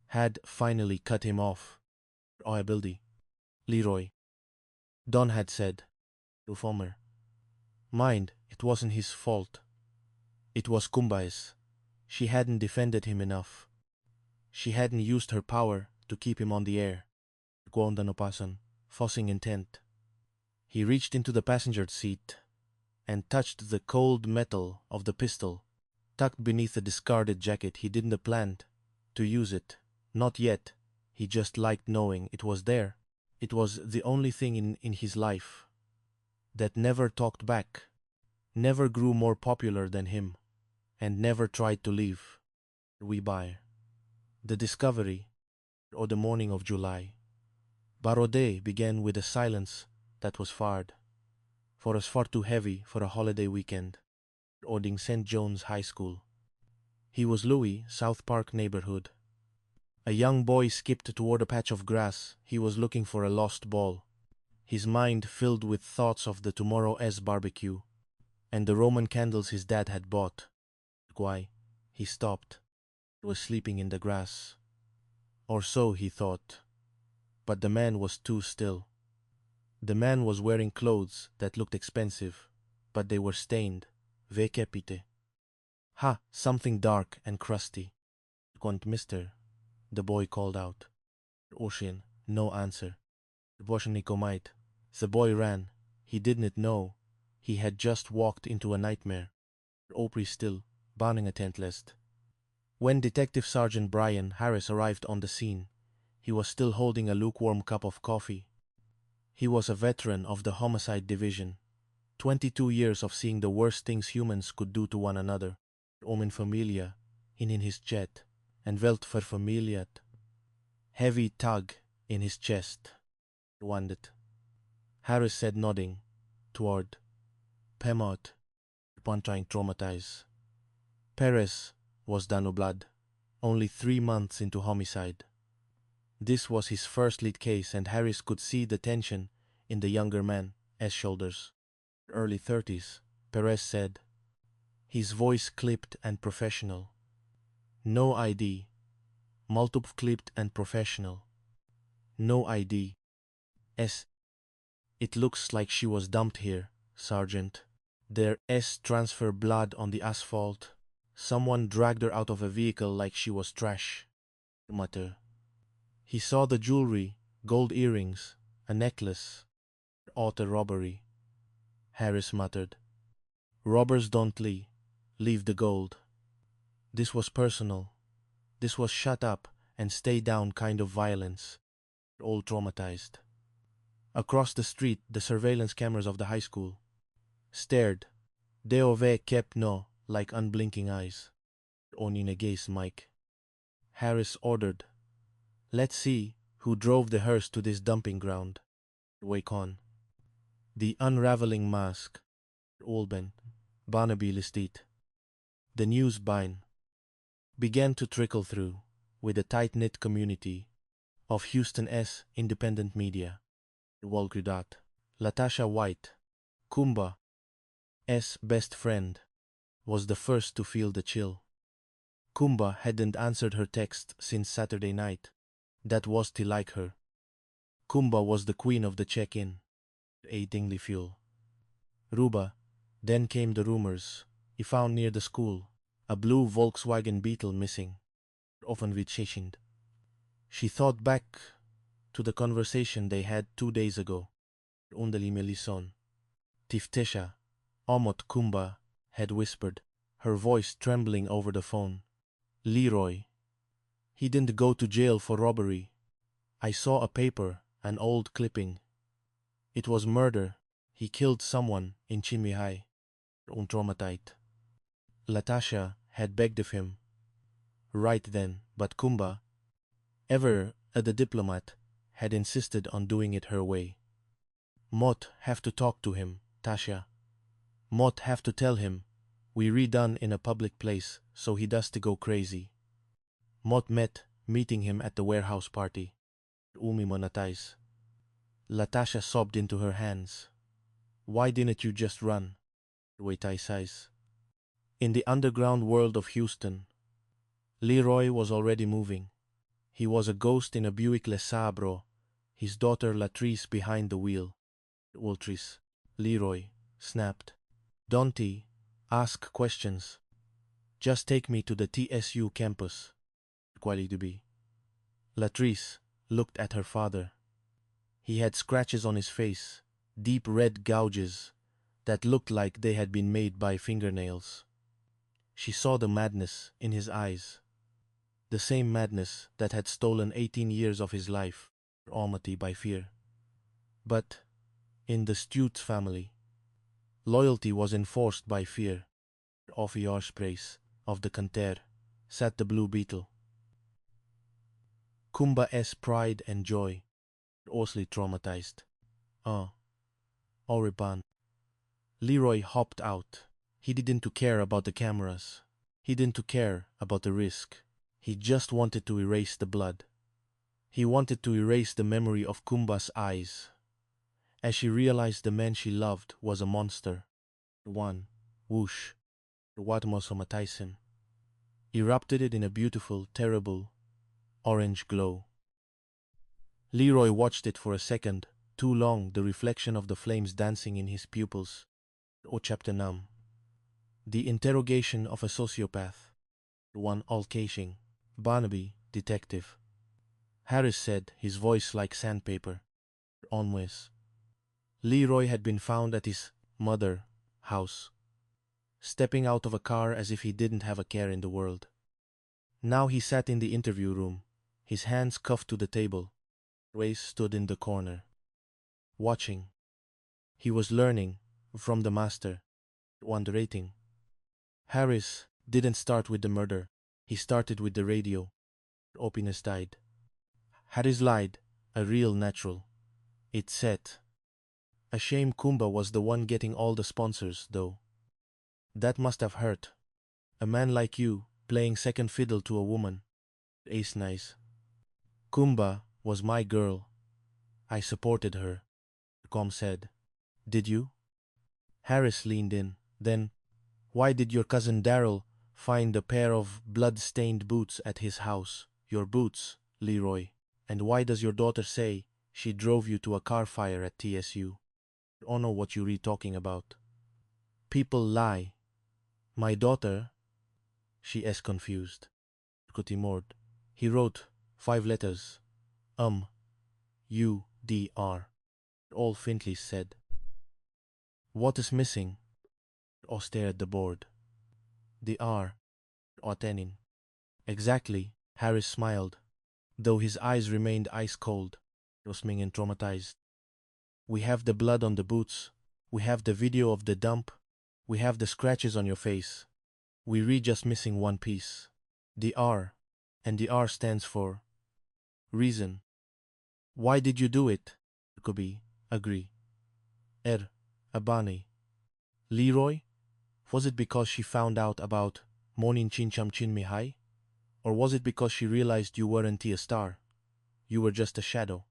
had finally cut him off. Oyabildi. Leroy. Don had said, Ufomer. Mind, it wasn't his fault. It was Kumba's. She hadn't defended him enough. She hadn't used her power to keep him on the air. Guondanopasan, forcing intent. He reached into the passenger seat and touched the cold metal of the pistol, tucked beneath the discarded jacket. He didn't plan to use it. Not yet. He just liked knowing it was there. It was the only thing in his life that never talked back, never grew more popular than him. and never tried to leave. We buy the discovery or the morning of July. Barode began with a silence that was for us far too heavy for a holiday weekend, ording St. John's High School. He was Louis, South Park neighborhood. A young boy skipped toward a patch of grass. He was looking for a lost ball, his mind filled with thoughts of the tomorrow's barbecue and the Roman candles his dad had bought. Why, he stopped. He was sleeping in the grass. Or so he thought. But the man was too still. The man was wearing clothes that looked expensive, but they were stained. Ve capite. Ha, something dark and crusty. Mister, the boy called out. Ocean, no answer. Boshnikomite. The boy ran. He didn't know. He had just walked into a nightmare. Opry still, banning a tent list. When Detective Sergeant Brian Harris arrived on the scene, he was still holding a lukewarm cup of coffee. He was a veteran of the homicide division. 22 years of seeing the worst things humans could do to one another. Omen familia, in his jet, and velt verfamiliat. Heavy tug in his chest. Wanded. Harris said, nodding toward Pemot, upon trying traumatize. Perez was Danoblad, only 3 months into homicide. This was his first lead case, and Harris could see the tension in the younger man's shoulders. Early 30s, Perez said, his voice clipped and professional. No ID. Multiple clipped and professional. No ID. It looks like she was dumped here, Sergeant. There's transfer blood on the asphalt. Someone dragged her out of a vehicle like she was trash. Mutter. He saw the jewelry, gold earrings, a necklace. Auto robbery. Harris muttered. Robbers don't leave the gold. This was personal. This was shut up and stay down kind of violence. All traumatized. Across the street, the surveillance cameras of the high school stared. Deove kept no, like unblinking eyes. Oninegase Mike. Harris ordered. Let's see who drove the hearse to this dumping ground. Wake on. The unraveling mask. Olben. Barnaby listit. The news bine began to trickle through with a tight-knit community of Houston's independent media. Walgridat. Latasha White, Kumba's best friend, was the first to feel the chill. Kumba hadn't answered her text since Saturday night. That was to like her. Kumba was the queen of the check-in. Aidingly fuel. Ruba. Then came the rumors. He found near the school a blue Volkswagen Beetle missing. Often vitschend. She thought back to the conversation they had 2 days ago. Undali Melison. Tiftesha. Omot Kumba had whispered, her voice trembling over the phone. Leroy. He didn't go to jail for robbery. I saw a paper, an old clipping. It was murder. He killed someone in Chimihai. Untraumatized. Latasha had begged of him. Right then, but Kumba, ever the diplomat, had insisted on doing it her way. Mott have to talk to him, Tasha. Mott have to tell him we redone in a public place so he does to go crazy. Mott meeting him at the warehouse party. Umi monetize. Latasha sobbed into her hands. Why didn't you just run? Waitai size. In the underground world of Houston, Leroy was already moving. He was a ghost in a Buick Le Sabre, his daughter Latrice behind the wheel. Ultris. Leroy snapped. Don't ask questions. Just take me to the TSU campus. Quali to be. Latrice looked at her father. He had scratches on his face, deep red gouges that looked like they had been made by fingernails. She saw the madness in his eyes, the same madness that had stolen 18 years of his life, almighty by fear. But in the Stutes family, loyalty was enforced by fear. Of your sprays, of the canter sat the blue beetle. Kumba's pride and joy, awfully traumatized. Oriban. Leroy hopped out. He didn't care about the cameras. He didn't care about the risk. He just wanted to erase the blood. He wanted to erase the memory of Kumba's eyes. As she realized the man she loved was a monster. One, whoosh, what was traumatizing, erupted it in a beautiful, terrible, orange glow. Leroy watched it for a second, too long, the reflection of the flames dancing in his pupils. Chapter Num. The interrogation of a sociopath. One all-caching. Barnaby, detective. Harris said, his voice like sandpaper. Always. Leroy had been found at his mother's house, stepping out of a car as if he didn't have a care in the world. Now he sat in the interview room, his hands cuffed to the table. Race stood in the corner, watching. He was learning from the master, wondering. Harris didn't start with the murder. He started with the radio. Opinus died. Harris lied, a real natural. It said. A shame Kumba was the one getting all the sponsors, though. That must have hurt. A man like you, playing second fiddle to a woman. Ace nice. Kumba was my girl. I supported her, Com said. Did you? Harris leaned in. Then, why did your cousin Darrell find a pair of blood-stained boots at his house? Your boots, Leroy. And why does your daughter say she drove you to a car fire at TSU? I don't know what you're talking about. People lie. My daughter? She is confused. Kutimord. He wrote 5 letters. U-D-R. All Findlay said. What is missing? Or stared at the board. The R. Otenin. Exactly, Harris smiled, though his eyes remained ice-cold. Rosming and traumatized. We have the blood on the boots. We have the video of the dump. We have the scratches on your face. We're just missing one piece. The R. And the R stands for reason. Why did you do it? Kubi, agree. Abani. Leroy? Was it because she found out about Monin Chincham Chin Mihai? Or was it because she realized you weren't a star? You were just a shadow.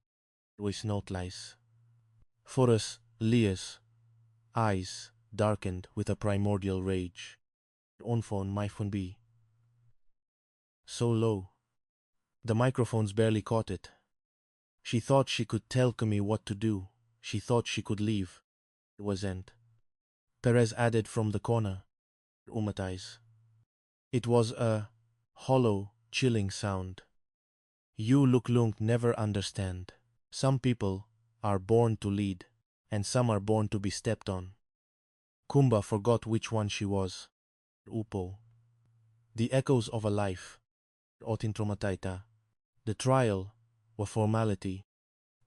With note lies. For us, Leah's eyes darkened with a primordial rage. Onphone my phone be. So low. The microphones barely caught it. She thought she could tell me what to do. She thought she could leave. It wasn't. Perez added from the corner. Umatais. It was a hollow, chilling sound. You look lung never understand. Some people are born to lead, and some are born to be stepped on. Kumba forgot which one she was. Upo. The echoes of a life. Otin traumataita. The trial was formality.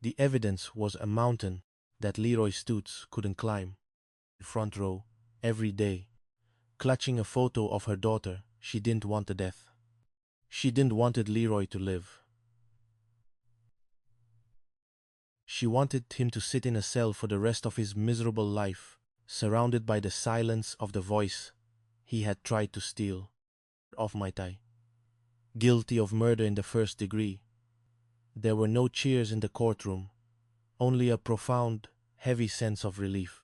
The evidence was a mountain that Leroy Stutz couldn't climb. Front row, every day, clutching a photo of her daughter. She didn't want the death. She didn't wanted Leroy to live. She wanted him to sit in a cell for the rest of his miserable life, surrounded by the silence of the voice he had tried to steal. Of my tie. Guilty of murder in the 1st degree. There were no cheers in the courtroom, only a profound, heavy sense of relief.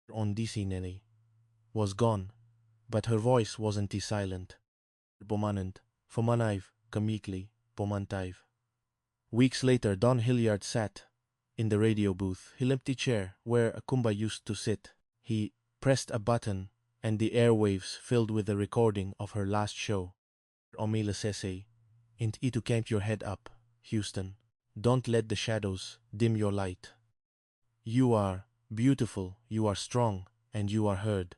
Ondisi Nene was gone, but her voice wasn't silent. Pomanant, Fomanaiv, Kamikli, Pomantaiv. Weeks later, Don Hilliard sat in the radio booth, his empty chair where Akumba used to sit. He pressed a button, and the airwaves filled with the recording of her last show. Omila Sese, int itu camp your head up, Houston. Don't let the shadows dim your light. You are beautiful, you are strong, and you are heard.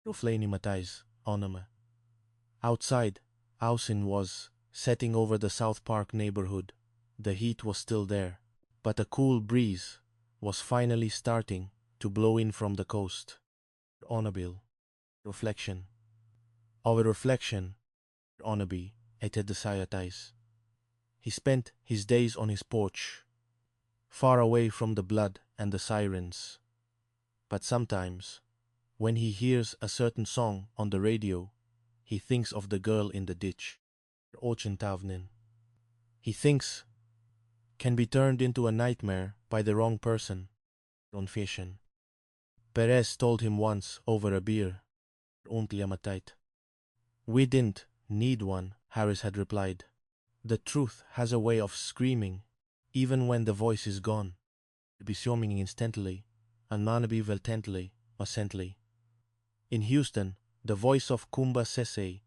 Flani Matais, Onama. Outside, Ausin was setting over the South Park neighborhood. The heat was still there, but a cool breeze was finally starting to blow in from the coast. Onabil. Reflection. of a reflection, Onaby ate the Sayatais. He spent his days on his porch, far away from the blood and the sirens. But sometimes, when he hears a certain song on the radio, he thinks of the girl in the ditch, Ochentavnin. He thinks can be turned into a nightmare by the wrong person, Ronfishen. Perez told him once over a beer, Ontliamatait. We didn't need one, Harris had replied. The truth has a way of screaming, even when the voice is gone. Besoming instantly, and manabi veltently, assently. In Houston, the voice of Kumba Sese,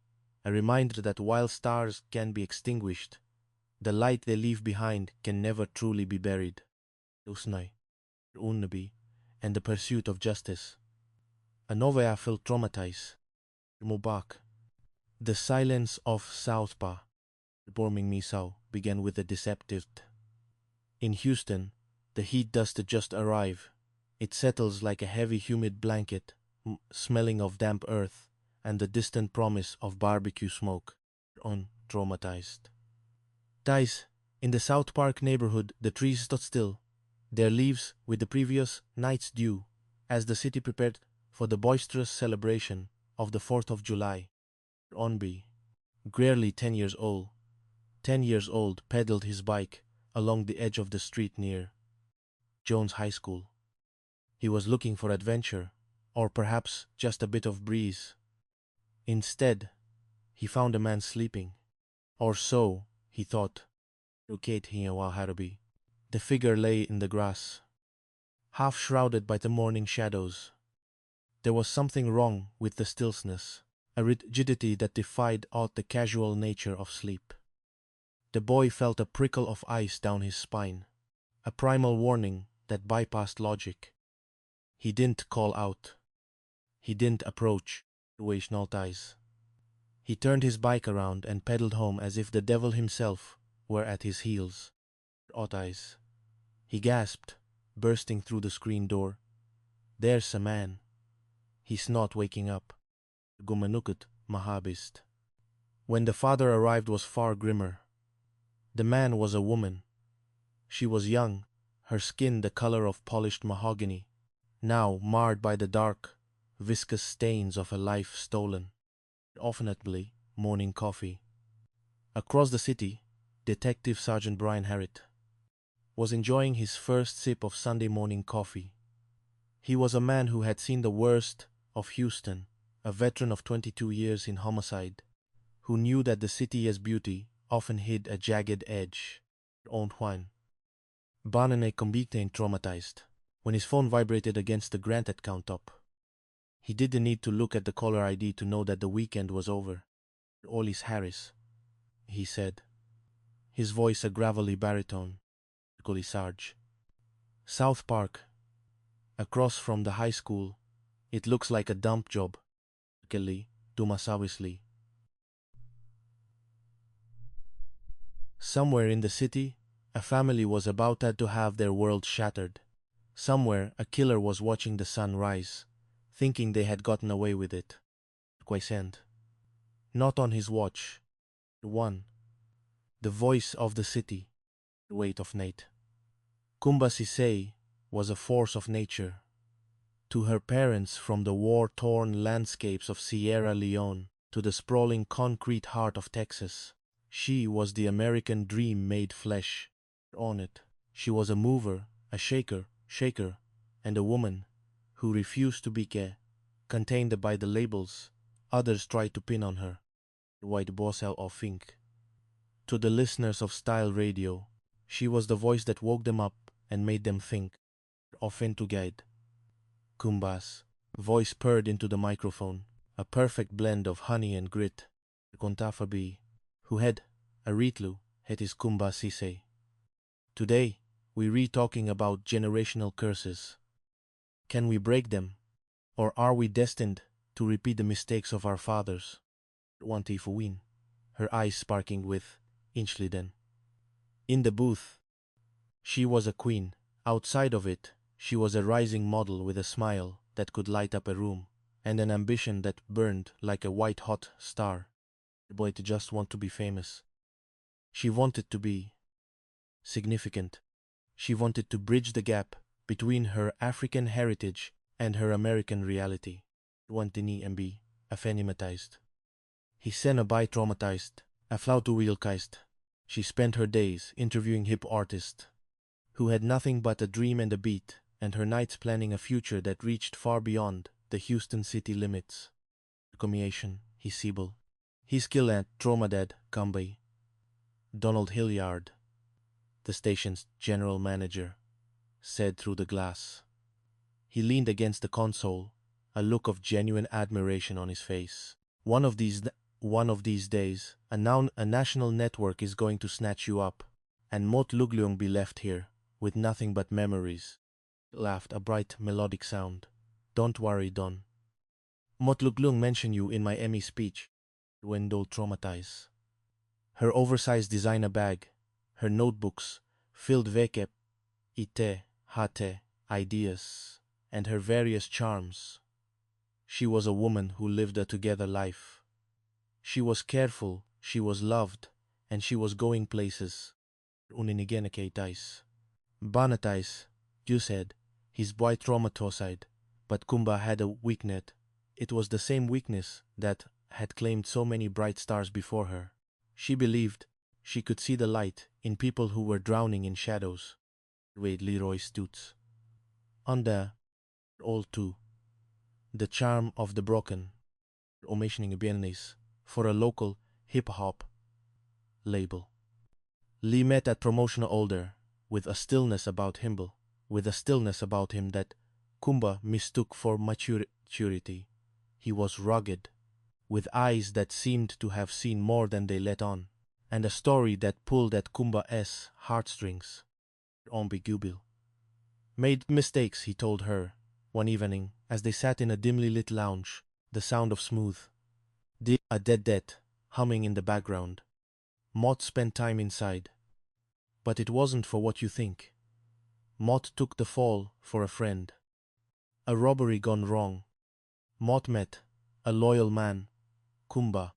a reminder that while stars can be extinguished, the light they leave behind can never truly be buried. Usnai, Unnabi, and the pursuit of justice. Anovea felt traumatized. Mubak. The silence of Southpaw, Borming Misau, began with a deceptive t. In Houston, the heat does just arrive. It settles like a heavy humid blanket, smelling of damp earth, and the distant promise of barbecue smoke. Traumatized. Dice, in the South Park neighborhood, the trees stood still, their leaves with the previous night's dew, as the city prepared for the boisterous celebration of the 4th of July. Onby, barely 10 years old, pedaled his bike along the edge of the street near Jones High School. He was looking for adventure, or perhaps just a bit of breeze. Instead, he found a man sleeping. Or so, he thought. The figure lay in the grass, half shrouded by the morning shadows. There was something wrong with the stillness, a rigidity that defied aught the casual nature of sleep. The boy felt a prickle of ice down his spine, a primal warning that bypassed logic. He didn't call out. He didn't approach. He turned his bike around and pedaled home as if the devil himself were at his heels. He gasped, bursting through the screen door. There's a man. He's not waking up. Gumanukut Mahabist. When the father arrived was far grimmer. The man was a woman. She was young, her skin the color of polished mahogany, now marred by the dark, viscous stains of a life stolen. Oftenly morning coffee. Across the city, Detective Sergeant Brian Harritt was enjoying his first sip of Sunday morning coffee. He was a man who had seen the worst of Houston, a veteran of 22 years in homicide, who knew that the city's beauty often hid a jagged edge. On Juan. Banane Combictain traumatized when his phone vibrated against the granted countertop. He didn't need to look at the caller ID to know that the weekend was over. Olis Harris, he said, his voice a gravelly baritone. Sarge. South Park. Across from the high school, it looks like a dump job. Kelly, Dumasawisli. Somewhere in the city, a family was about to have their world shattered. Somewhere, a killer was watching the sun rise, thinking they had gotten away with it. Quaysend. Not on his watch. One. The voice of the city. Weight of Nate. Kumba Sisei was a force of nature. To her parents from the war-torn landscapes of Sierra Leone to the sprawling concrete heart of Texas, she was the American dream made flesh. On it, she was a mover, a shaker, and a woman who refused to be contained by the labels others tried to pin on her. White Bossel or Fink. To the listeners of Style Radio, she was the voice that woke them up and made them think. Often to guide. Kumba's voice purred into the microphone, a perfect blend of honey and grit. Kontafabi, who had a Ritlu, had his Kumba Sisei. Today, we re-talking about generational curses. Can we break them, or are we destined to repeat the mistakes of our fathers? Wantifuin, her eyes sparking with Inchliden. In the booth, she was a queen. Outside of it, she was a rising model with a smile that could light up a room. and an ambition that burned like a white-hot star. The boy to just want to be famous. She wanted to be significant. She wanted to bridge the gap between her African heritage and her American reality. Wantini and be afenimatized. He sent a by traumatized, a flautuwilkeist. She spent her days interviewing hip artists who had nothing but a dream and a beat, and her nights planning a future that reached far beyond the Houston city limits. Commiation, he Siebel. His skill at Tromadad, Cambay. Donald Hilliard, the station's general manager, said through the glass. He leaned against the console, a look of genuine admiration on his face. One of these days, a national network is going to snatch you up, and Mot Lugliung be left here, with nothing but memories. Laughed a bright melodic sound. Don't worry, Don. Mot Lugliung mentioned you in my Emmy speech. Wendell traumatized. Her oversized designer bag, her notebooks, filled veke, ite, hate, ideas, and her various charms. She was a woman who lived a together life. She was careful, she was loved, and she was going places. Uninigenekeitais. Banatais, you said, his boy traumatoside, but Kumba had a weakness. It was the same weakness that had claimed so many bright stars before her. She believed she could see the light in people who were drowning in shadows. Wade Leroy Stutz. Under all too, the charm of the broken, omissioning Bienes for a local hip-hop label. Lee met at promotional older, with a stillness about him that Kumba mistook for maturity. He was rugged, with eyes that seemed to have seen more than they let on, and a story that pulled at Kumba's heartstrings. Ambigubil. Made mistakes, he told her, one evening, as they sat in a dimly lit lounge, the sound of smooth, a dead humming in the background. Mott spent time inside. But it wasn't for what you think. Mott took the fall for a friend. A robbery gone wrong. Mott met a loyal man, Kumba.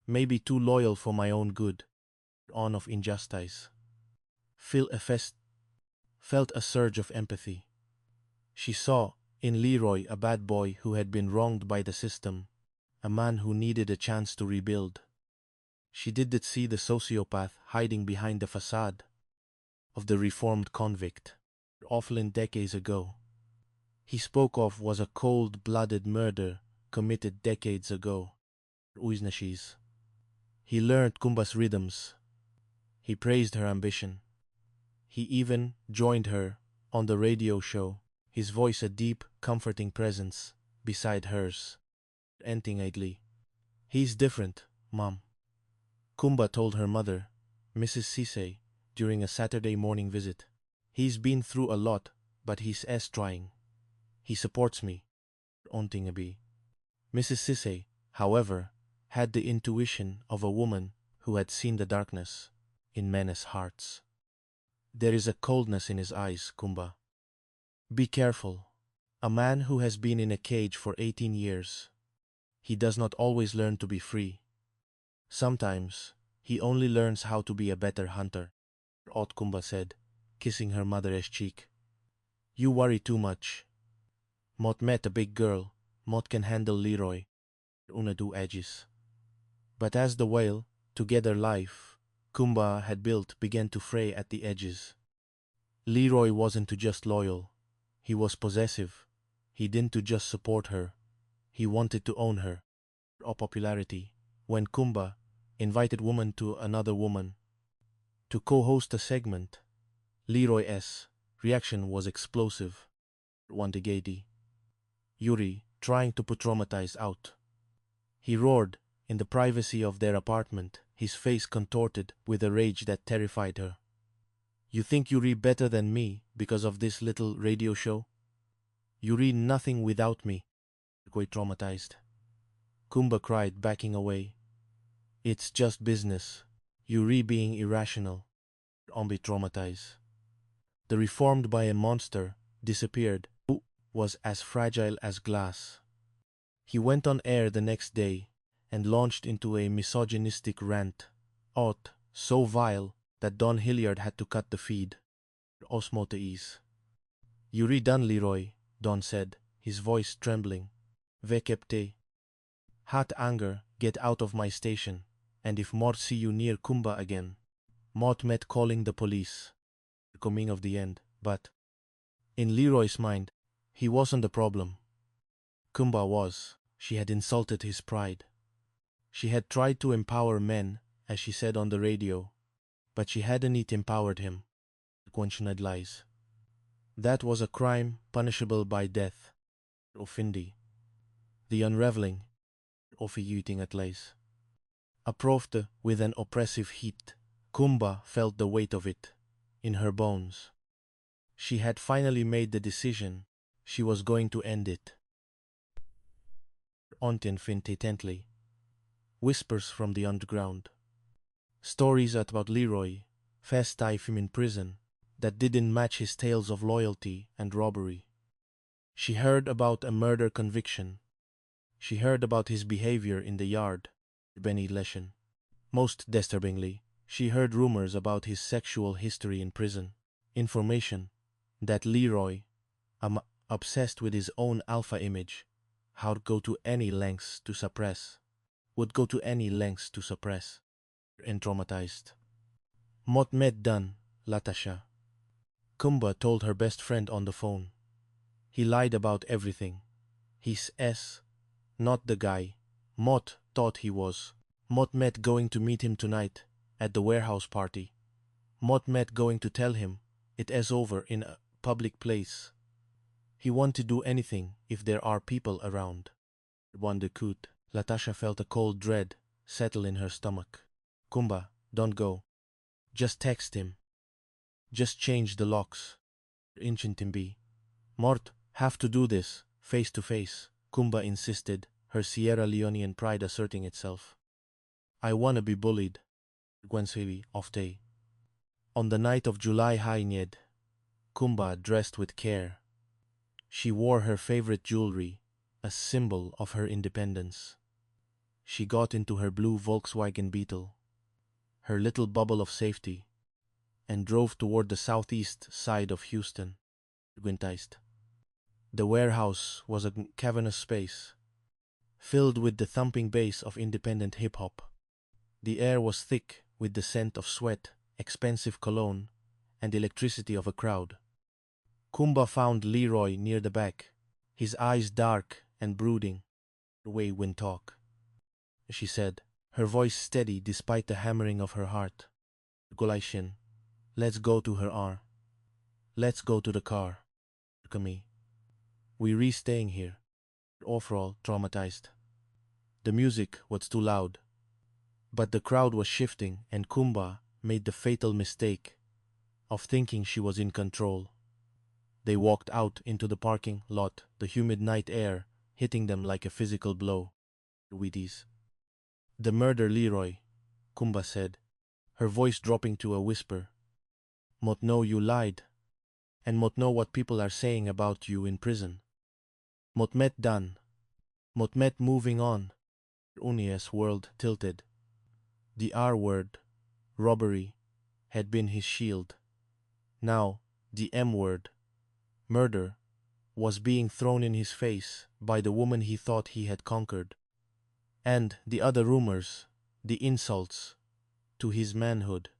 Maybe too loyal for my own good. On of injustice. Felt a surge of empathy. She saw in Leroy a bad boy who had been wronged by the system, a man who needed a chance to rebuild. She didn't see the sociopath hiding behind the facade of the reformed convict. Offline decades ago. He spoke of was a cold-blooded murder committed decades ago. Uisnashis. He learned Kumba's rhythms. He praised her ambition. He even joined her on the radio show, his voice a deep, comforting presence beside hers. Entingly. He's different, Mom. Kumba told her mother, Mrs. Sisay, during a Saturday morning visit. He's been through a lot, but he's trying. He supports me. Ontingabi. Mrs. Sisay, however, had the intuition of a woman who had seen the darkness in men's hearts. There is a coldness in his eyes, Kumba. Be careful. A man who has been in a cage for 18 years. He does not always learn to be free. Sometimes, he only learns how to be a better hunter. Ot Kumba said, kissing her mother's cheek. You worry too much. Mot met a big girl. Mot can handle Leroy. Unadu edges. But as the whale, together life, Kumba had built began to fray at the edges. Leroy wasn't just loyal. He was possessive. He didn't just support her. He wanted to own her. Or popularity. When Kumba invited woman to another woman to co-host a segment, Leroy's reaction was explosive. Wandigadi. Yuri trying to put traumatized out. He roared in the privacy of their apartment, his face contorted with a rage that terrified her. You think you read better than me because of this little radio show? You read nothing without me. Quite traumatized. Kumba cried, backing away. It's just business. You read being irrational. Ombi traumatized. The reformed by a monster disappeared, who was as fragile as glass. He went on air the next day and launched into a misogynistic rant, so vile that Don Hilliard had to cut the feed. Osmoteis. You redone, Leroy, Don said, his voice trembling. Vekepte. Hot anger, get out of my station, and if Mort see you near Kumba again. Mort met calling the police. Coming of the end, but in Leroy's mind, he wasn't the problem. Kumba was. She had insulted his pride. She had tried to empower men, as she said on the radio, but she hadn't empowered him. Lies. That was a crime punishable by death. Ofindi. The unraveling. Offiuting at lace. Approofde with an oppressive heat. Kumba felt the weight of it in her bones. She had finally made the decision. She was going to end it. Ontin finte intently. Whispers from the underground. Stories about Leroy, fast life in prison, that didn't match his tales of loyalty and robbery. She heard about a murder conviction. She heard about his behavior in the yard, Benny Leshen. Most disturbingly, she heard rumors about his sexual history in prison. Information that Leroy, obsessed with his own alpha image, would go to any lengths to suppress. And traumatized. Mot met done, Latasha. Kumba told her best friend on the phone. He lied about everything. He's not the guy Mot thought he was. Mot met going to meet him tonight at the warehouse party. Mot met going to tell him it is over in a public place. He won't to do anything if there are people around. Wandekut. Latasha felt a cold dread settle in her stomach. Kumba, don't go. Just text him. Just change the locks. Inchintimbi. Mort, have to do this, face to face, Kumba insisted, her Sierra Leonean pride asserting itself. I wanna be bullied. Gwensiri, ofte. On the night of July Hainyed, Kumba dressed with care. She wore her favorite jewelry, a symbol of her independence. She got into her blue Volkswagen Beetle, her little bubble of safety, and drove toward the southeast side of Houston. The warehouse was a cavernous space, filled with the thumping bass of independent hip-hop. The air was thick with the scent of sweat, expensive cologne, and electricity of a crowd. Kumba found Leroy near the back, his eyes dark and brooding. Way when talk, she said, her voice steady despite the hammering of her heart. Golaishin, let's go to her R. Let's go to the car. Kami. We re-staying here. Overall traumatized. The music was too loud. But the crowd was shifting and Kumba made the fatal mistake of thinking she was in control. They walked out into the parking lot, the humid night air hitting them like a physical blow. Wheaties. The murder, Leroy, Kumba said, her voice dropping to a whisper. Mot know you lied, and mot know what people are saying about you in prison. Mot met done. Mot met moving on. Unias world tilted. The R word, robbery, had been his shield. Now, the M word, murder, was being thrown in his face by the woman he thought he had conquered. And the other rumors, the insults, to his manhood,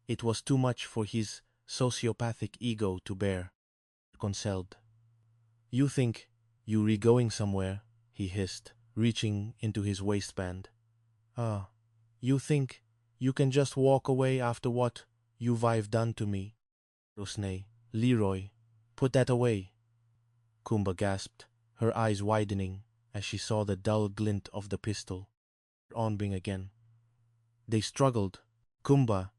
it was too much for his sociopathic ego to bear. Consoled. You think you re-going somewhere, he hissed, reaching into his waistband. You think you can just walk away after what you've done to me? Rosnay, Leroy, put that away. Kumba gasped, her eyes widening as she saw the dull glint of the pistol. Onbing again. They struggled. Kumba,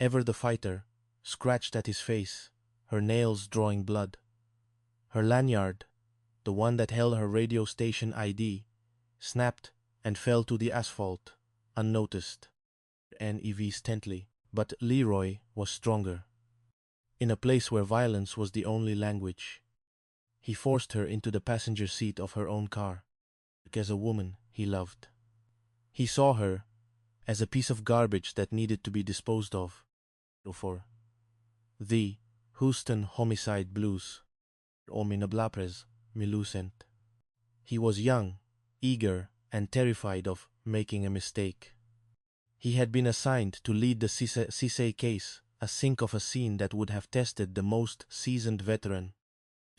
ever the fighter, scratched at his face, her nails drawing blood. Her lanyard, the one that held her radio station ID, snapped and fell to the asphalt, unnoticed. NEV Stentley, but Leroy was stronger. In a place where violence was the only language, he forced her into the passenger seat of her own car. as a woman he loved. He saw her as a piece of garbage that needed to be disposed of. For the Houston homicide blues, o minablapres milucent. He was young, eager, and terrified of making a mistake. He had been assigned to lead the Cisse case, a sink of a scene that would have tested the most seasoned veteran.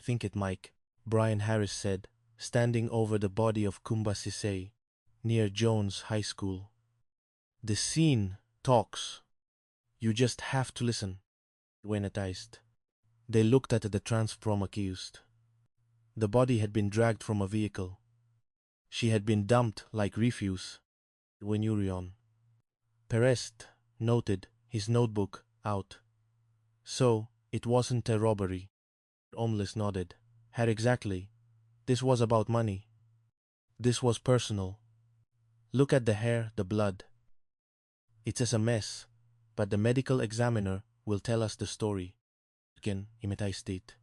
Think it, Mike, Brian Harris said, standing over the body of Kumba Cisse, near Jones High School. The scene talks. You just have to listen. Wenetized. They looked at the transprom accused. The body had been dragged from a vehicle. She had been dumped like refuse. Wenurion. Perez noted, his notebook out. So, it wasn't a robbery. Omlis nodded. Had exactly. This was about money. This was personal. Look at the hair, the blood. It's a mess, but the medical examiner will tell us the story. Again, imitaistit.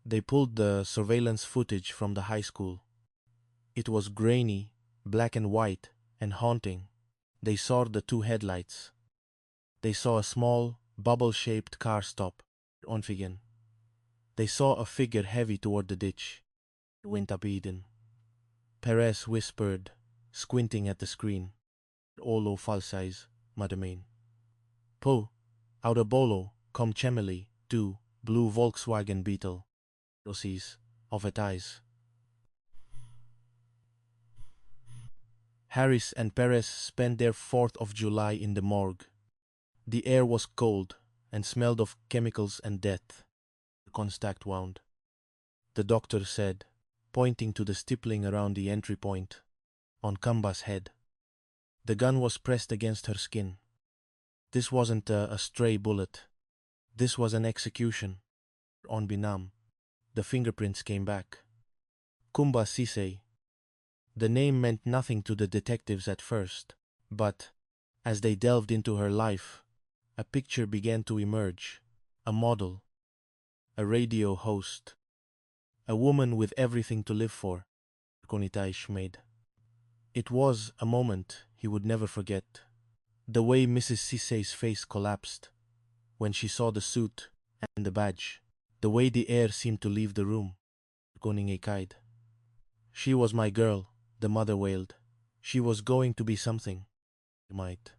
They pulled the surveillance footage from the high school. It was grainy, black and white, and haunting. They saw the two headlights. They saw a small, bubble-shaped car stop. Onfigen. They saw a figure heavy toward the ditch. Wintabiden. Perez whispered, squinting at the screen. Olo falsize, madamain. Po, out a bolo, com chemeli, do, blue Volkswagen Beetle. Dosis, of at eyes. Harris and Perez spent their 4th of July in the morgue. The air was cold and smelled of chemicals and death. The contact wound. The doctor said, pointing to the stippling around the entry point, on Kumba's head. The gun was pressed against her skin. This wasn't a stray bullet. This was an execution. On Binam, the fingerprints came back. Kumba Cisse. The name meant nothing to the detectives at first, but, as they delved into her life, a picture began to emerge. A model. A radio host. A woman with everything to live for. Konitai Schmid. It was a moment he would never forget. The way Mrs. Cisse's face collapsed when she saw the suit and the badge. The way the air seemed to leave the room. Koningekaid. She was my girl, the mother wailed. She was going to be something. Might.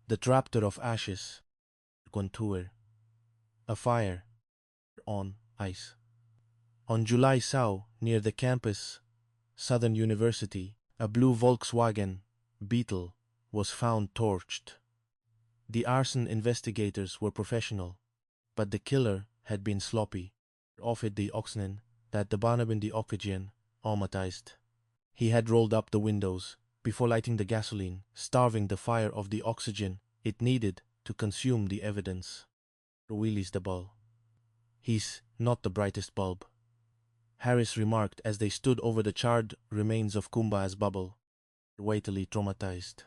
The traptor of ashes. Contour. A fire. On ice. On July Sau, near the campus, Southern University, a blue Volkswagen Beetle was found torched. The arson investigators were professional, but the killer had been sloppy. Offered the oxygen that the Barnabin the oxygen aromatized. He had rolled up the windows before lighting the gasoline, starving the fire of the oxygen it needed to consume the evidence. Release the bulb. He's not the brightest bulb, Harris remarked as they stood over the charred remains of Kumba's bubble, weightily traumatized.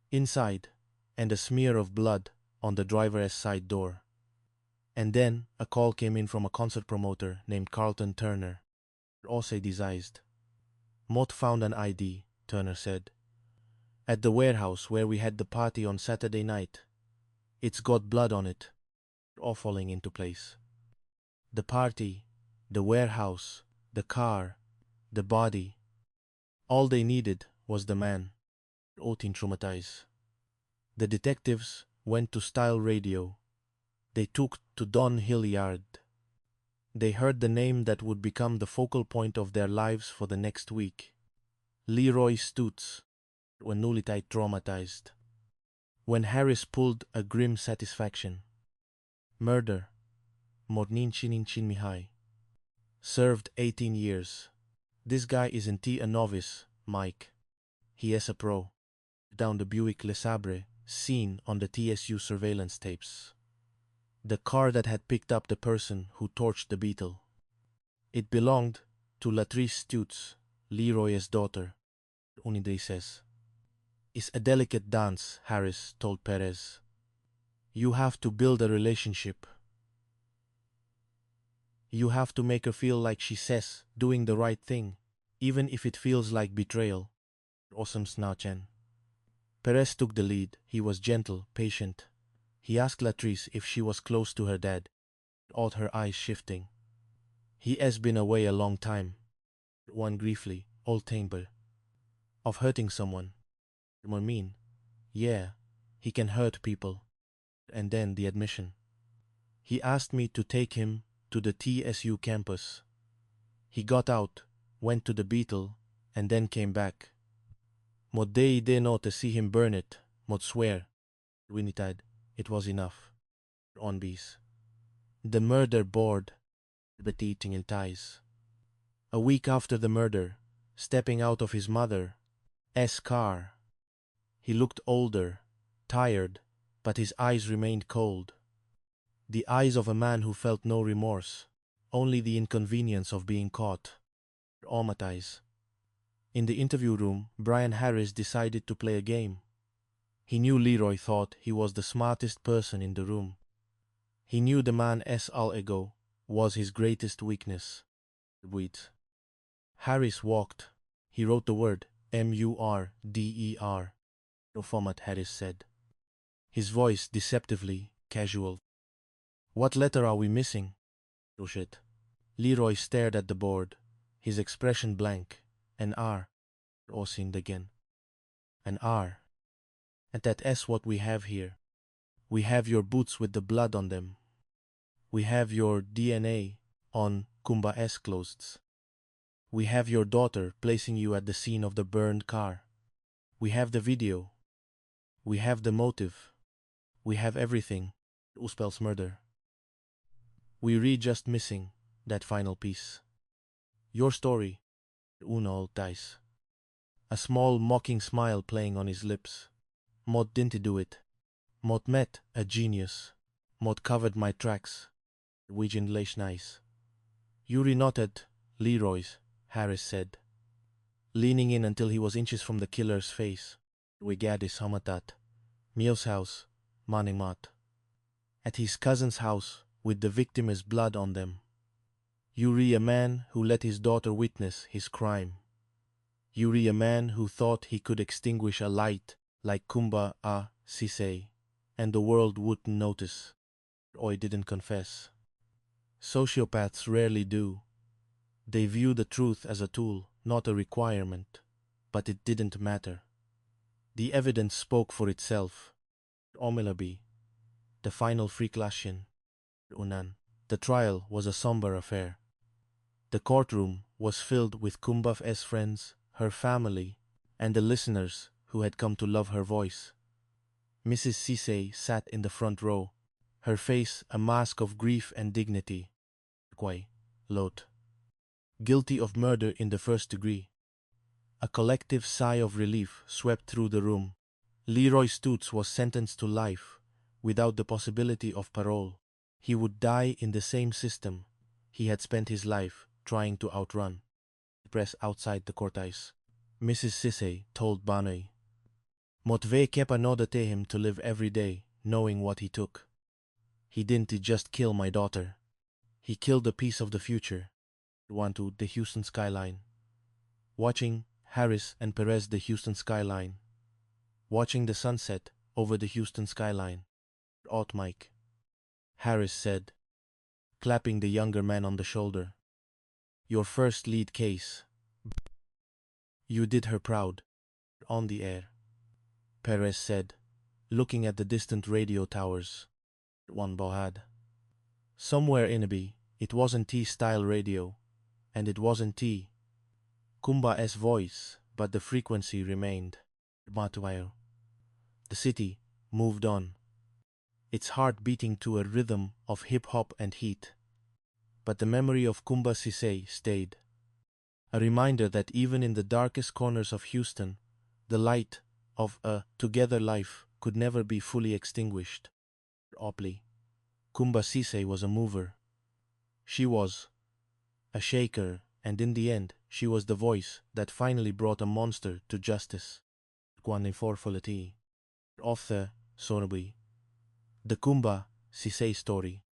Inside, and a smear of blood on the driver's side door. And then a call came in from a concert promoter named Carlton Turner. Also desired. Mott found an ID, Turner said. At the warehouse where we had the party on Saturday night. It's got blood on it. All falling into place. The party, the warehouse, the car, the body. All they needed was the man. Otin traumatized. The detectives went to Style Radio. They took to Don Hilliard. They heard the name that would become the focal point of their lives for the next week. Leroy Stutz, when Nulitai traumatized. When Harris pulled a grim satisfaction. Murder. Mornin Chinin Chin Mihai. Served 18 years. This guy isn't a novice, Mike. He is a pro. Down the Buick Le Sabre, seen on the TSU surveillance tapes. The car that had picked up the person who torched the Beetle. It belonged to Latrice Stutz, Leroy's daughter. Unidei says. It's a delicate dance, Harris told Perez. You have to build a relationship. You have to make her feel like she says doing the right thing, even if it feels like betrayal. Awesome Snauchen. Perez took the lead. He was gentle, patient. He asked Latrice if she was close to her dad, all her eyes shifting. He has been away a long time. One briefly, old timber. Of hurting someone. More mean. Yeah, he can hurt people. And then the admission. He asked me to take him to the TSU campus. He got out, went to the Beetle, and then came back. Mod de no to see him burn it, mod swear. Winitad, it was enough. On bees. The murder board, but eating in ties. A week after the murder, stepping out of his mother's car. He looked older, tired, but his eyes remained cold. The eyes of a man who felt no remorse, only the inconvenience of being caught. Traumatized. In the interview room, Brian Harris decided to play a game. He knew Leroy thought he was the smartest person in the room. He knew the man's ego was his greatest weakness. Wait. Harris walked. He wrote the word MURDER. No format, Harris said. His voice deceptively casual. What letter are we missing? Oh shit. Leroy stared at the board, his expression blank. An R. Osined again. An R. And that S what we have here. We have your boots with the blood on them. We have your DNA on Kumba's clothes. We have your daughter placing you at the scene of the burned car. We have the video. We have the motive. We have everything. Uspel's murder. We read just missing that final piece. Your story. Uno dice. A small mocking smile playing on his lips. Mod didn't do it. Mod met a genius. Mod covered my tracks. Wijan leish nice. Yuri nodded. Leroy's, Harris said. Leaning in until he was inches from the killer's face. Wigadis hamatat. Mio's house. Maningmat. At his cousin's house, with the victim's blood on them. Yuri, a man who let his daughter witness his crime. Yuri, a man who thought he could extinguish a light like Kumba a Sisei, and the world wouldn't notice. Roy didn't confess. Sociopaths rarely do. They view the truth as a tool, not a requirement, but it didn't matter. The evidence spoke for itself. Omelabi, the final freaklashin, Unan. The trial was a somber affair. The courtroom was filled with Kumbaf's friends, her family, and the listeners who had come to love her voice. Mrs. Sisei sat in the front row, her face a mask of grief and dignity. Quay, Lot. Guilty of murder in the first degree. A collective sigh of relief swept through the room. Leroy Stutz was sentenced to life, without the possibility of parole. He would die in the same system he had spent his life trying to outrun. Press outside the courthouse. Mrs. Sisei told Banai. Motve kepa nodate him to live every day, knowing what he took. He didn't just kill my daughter. He killed a piece of the future. One to the Houston skyline. Watching Harris and Perez the Houston skyline. Watching the sunset over the Houston skyline. Alt Mike. Harris said, clapping the younger man on the shoulder. Your first lead case. You did her proud. On the air. Perez said, looking at the distant radio towers. One Bohad. Somewhere in Ibi, it wasn't T-style radio, and it wasn't T. Kumba's voice, but the frequency remained. Matuayo. The city moved on. Its heart beating to a rhythm of hip-hop and heat. But the memory of Kumba Sisei stayed. A reminder that even in the darkest corners of Houston, the light of a together life could never be fully extinguished. Oply. Kumba Sisei was a mover. She was a shaker, and in the end, she was the voice that finally brought a monster to justice. Kwaniforfolati. Author Sonabi. The Kumba Sisei story.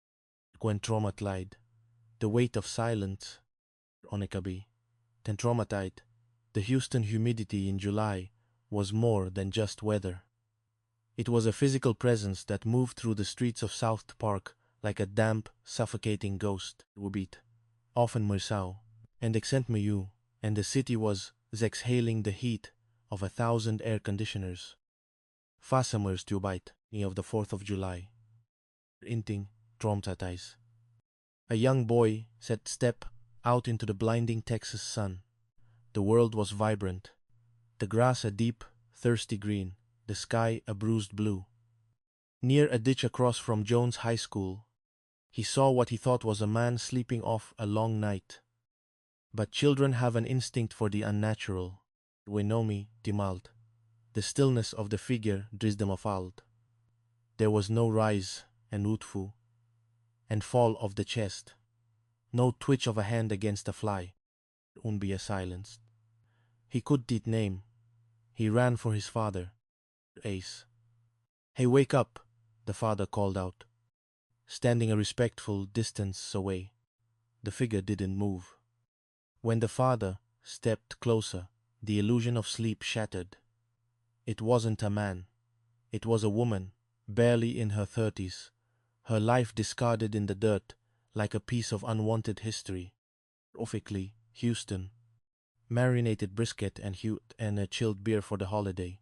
Gwen traumatized. The weight of silence. Onekabi. and traumatized, the Houston humidity in July was more than just weather. It was a physical presence that moved through the streets of South Park like a damp, suffocating ghost, Wubit, often Mersau, and Exentmayu, and the city was exhaling the heat of 1,000 air conditioners. Fasamers Tubite of the 4th of July. Inting traumatized. A young boy set step out into the blinding Texas sun. The world was vibrant. The grass a deep, thirsty green, the sky a bruised blue. Near a ditch across from Jones High School, he saw what he thought was a man sleeping off a long night. But children have an instinct for the unnatural. Wenomi Timald. The stillness of the figure Drisdemafald. There was no rise and utfu, and fall of the chest. No twitch of a hand against a fly. Unbia silenced. He couldn't name. He ran for his father. Ace. Hey, wake up, the father called out. Standing a respectful distance away, the figure didn't move. When the father stepped closer, the illusion of sleep shattered. It wasn't a man. It was a woman, barely in her 30s, her life discarded in the dirt like a piece of unwanted history. Ophically, Houston. Marinated brisket and a chilled beer for the holiday.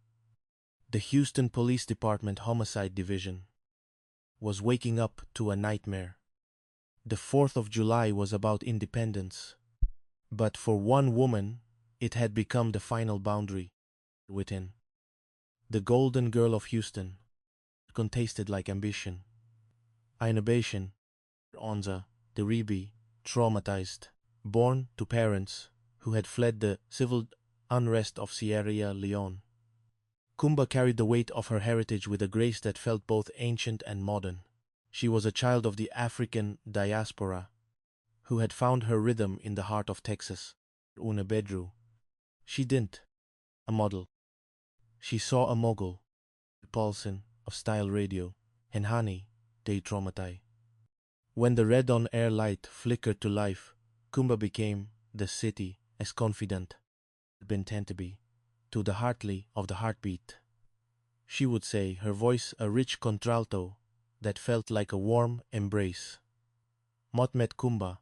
The Houston Police Department Homicide Division was waking up to a nightmare. The 4th of July was about independence, but for one woman, it had become the final boundary within. The golden girl of Houston tasted like ambition. Innovation, Onza, Deribi, traumatized, born to parents who had fled the civil unrest of Sierra Leone. Kumba carried the weight of her heritage with a grace that felt both ancient and modern. She was a child of the African diaspora who had found her rhythm in the heart of Texas, Unabedru. She didn't a model. She saw a mogul, Paulson of Style Radio, and Hani, de Traumatai. When the red-on-air light flickered to life, Kumba became the city as confident, been to be, to the heartly of the heartbeat. She would say, her voice a rich contralto that felt like a warm embrace. Motmet Kumba,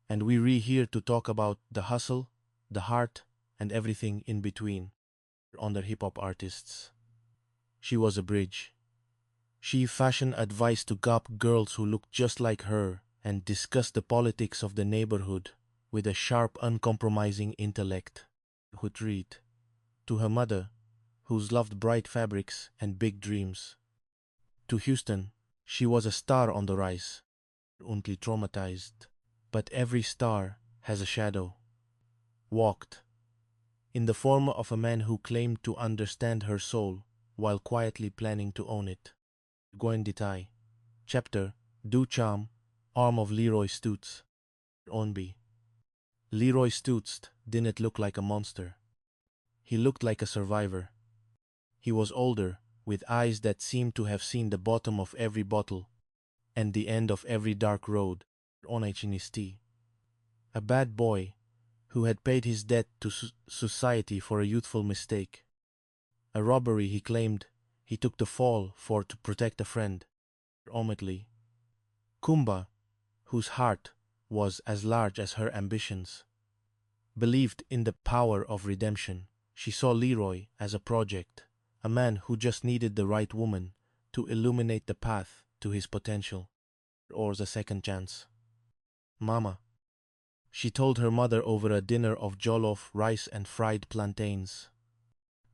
and we here to talk about the hustle, the heart, and everything in between on the hip-hop artists. She was a bridge. She fashioned advice to gop girls who looked just like her and discussed the politics of the neighborhood with a sharp, uncompromising intellect. Who'd read to her mother, who's loved bright fabrics and big dreams. To Houston, she was a star on the rise, only traumatized. But every star has a shadow. Walked in the form of a man who claimed to understand her soul while quietly planning to own it. Goenditai. Chapter Du Cham, arm of Leroy Stutz. Onby. Leroy Stutz didn't look like a monster. He looked like a survivor. He was older, with eyes that seemed to have seen the bottom of every bottle and the end of every dark road. Onaichinisti. A bad boy who had paid his debt to society for a youthful mistake. A robbery he claimed he took the fall for to protect a friend. Omitly. Kumba, whose heart was as large as her ambitions, believed in the power of redemption. She saw Leroy as a project, a man who just needed the right woman to illuminate the path to his potential, or the second chance. Mama, she told her mother over a dinner of jollof rice and fried plantains.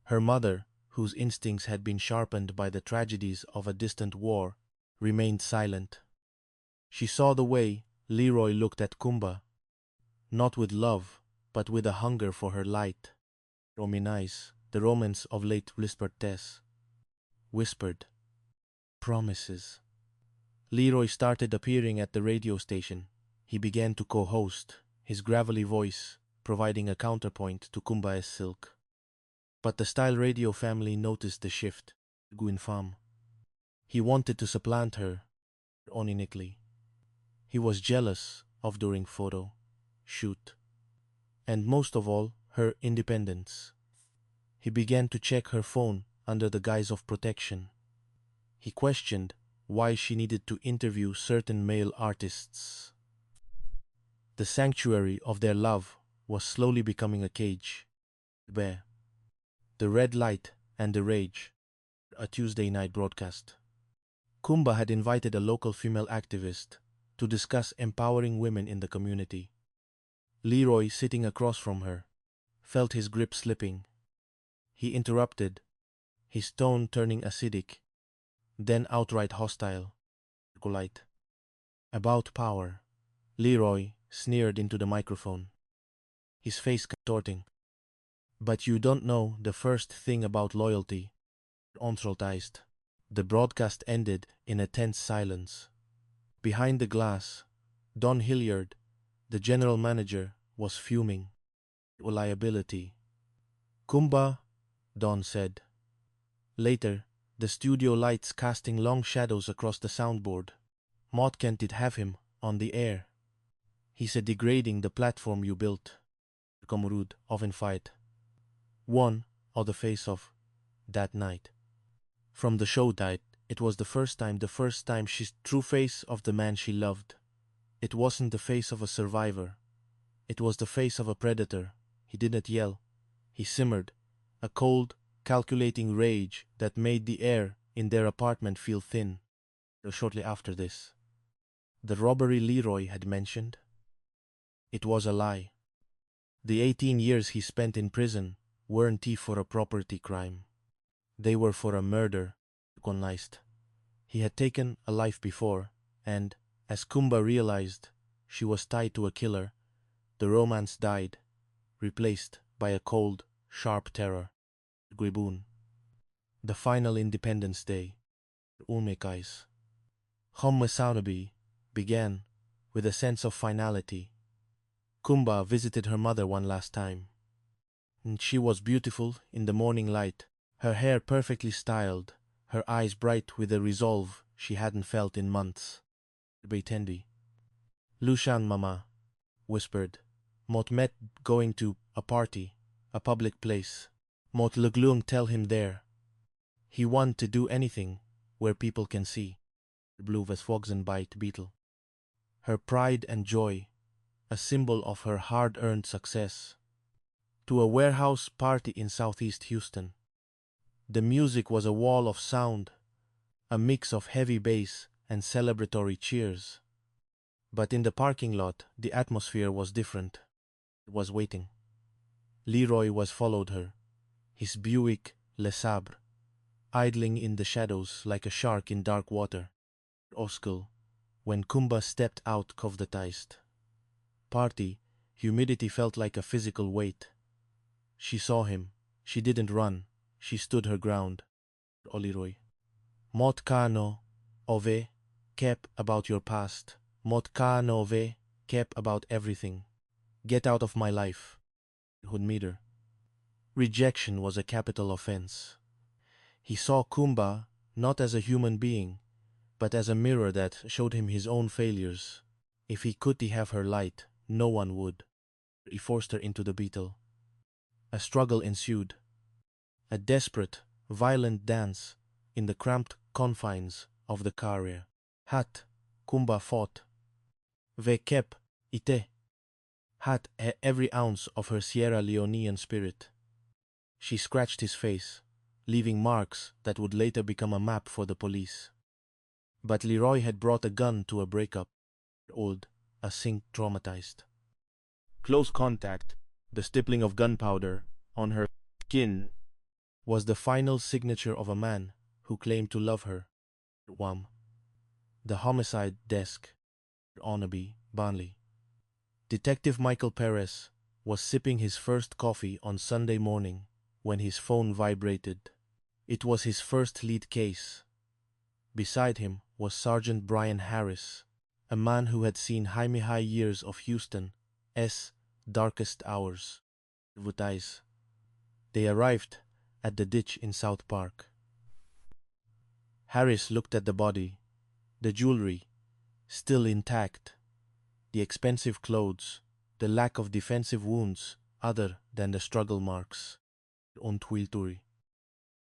Her mother, whose instincts had been sharpened by the tragedies of a distant war, remained silent. She saw the way Leroy looked at Kumba, not with love, but with a hunger for her light. Rominais, the romance of late whispered Tess. Whispered. Promises. Leroy started appearing at the radio station. He began to co-host, his gravelly voice providing a counterpoint to Kumba's silk. But the Style Radio family noticed the shift. Guinfam. He wanted to supplant her, oninically. He was jealous of during photo shoot. and most of all, her independence. He began to check her phone under the guise of protection. He questioned why she needed to interview certain male artists. The sanctuary of their love was slowly becoming a cage. Bear. The Red Light and the Rage, a Tuesday night broadcast. Kumba had invited a local female activist to discuss empowering women in the community. Leroy, sitting across from her, felt his grip slipping. He interrupted, his tone turning acidic, then outright hostile. Polite. About power, Leroy sneered into the microphone, his face contorting. But you don't know the first thing about loyalty. Onthrotized. The broadcast ended in a tense silence. Behind the glass, Don Hilliard, the general manager, was fuming. Liability. Kumba, Don said. Later, the studio lights casting long shadows across the soundboard. Mott can't it have him on the air? He said, degrading the platform you built. Komrud, often fight. One, or the face of that night. From the show died, it was the first time she's true face of the man she loved. It wasn't the face of a survivor. It was the face of a predator. He didn't yell. He simmered, a cold, calculating rage that made the air in their apartment feel thin. Shortly after this, the robbery Leroy had mentioned, it was a lie. The 18 years he spent in prison weren't for a property crime. They were for a murder. He had taken a life before, and, as Kumba realized she was tied to a killer, the romance died, replaced by a cold, sharp terror. Guibun. The final Independence Day. Ulmekais. Hommesaunabi began with a sense of finality. Kumba visited her mother one last time. And she was beautiful in the morning light, her hair perfectly styled, her eyes bright with a resolve she hadn't felt in months. Beitendi. Lushan Mama whispered. Mot met going to a party, a public place. Mot Leglung tell him there. He want to do anything where people can see. Blue Vesvogsenbite beetle. Her pride and joy, a symbol of her hard-earned success. To a warehouse party in southeast Houston. The music was a wall of sound, a mix of heavy bass and celebratory cheers. But in the parking lot, the atmosphere was different. It was waiting. Leroy was followed her, his Buick Le Sabre, idling in the shadows like a shark in dark water. Oskul, when Kumba stepped out kovdatized. Party, humidity felt like a physical weight. She saw him. She didn't run. She stood her ground. Oliroy. Mot kano ove kep about your past. Mot kano ove kep about everything. Get out of my life. Hudmeter. Rejection was a capital offense. He saw Kumba not as a human being, but as a mirror that showed him his own failures. If he could have her light, no one would. He forced her into the beetle. A struggle ensued. A desperate, violent dance in the cramped confines of the carrier. Hat, Kumba fought. Ve kep, ite. Had every ounce of her Sierra Leonean spirit. She scratched his face, leaving marks that would later become a map for the police. But Leroy had brought a gun to a breakup. Old, a sink traumatized. Close contact, the stippling of gunpowder on her skin, was the final signature of a man who claimed to love her. Wam. The homicide desk. Onaby, Banley. Detective Michael Perez was sipping his first coffee on Sunday morning when his phone vibrated. It was his first lead case. Beside him was Sergeant Brian Harris, a man who had seen high years of Houston's darkest hours. Vutais. They arrived at the ditch in South Park. Harris looked at the body, the jewelry, still intact, the expensive clothes, the lack of defensive wounds other than the struggle marks. Ontwilturi.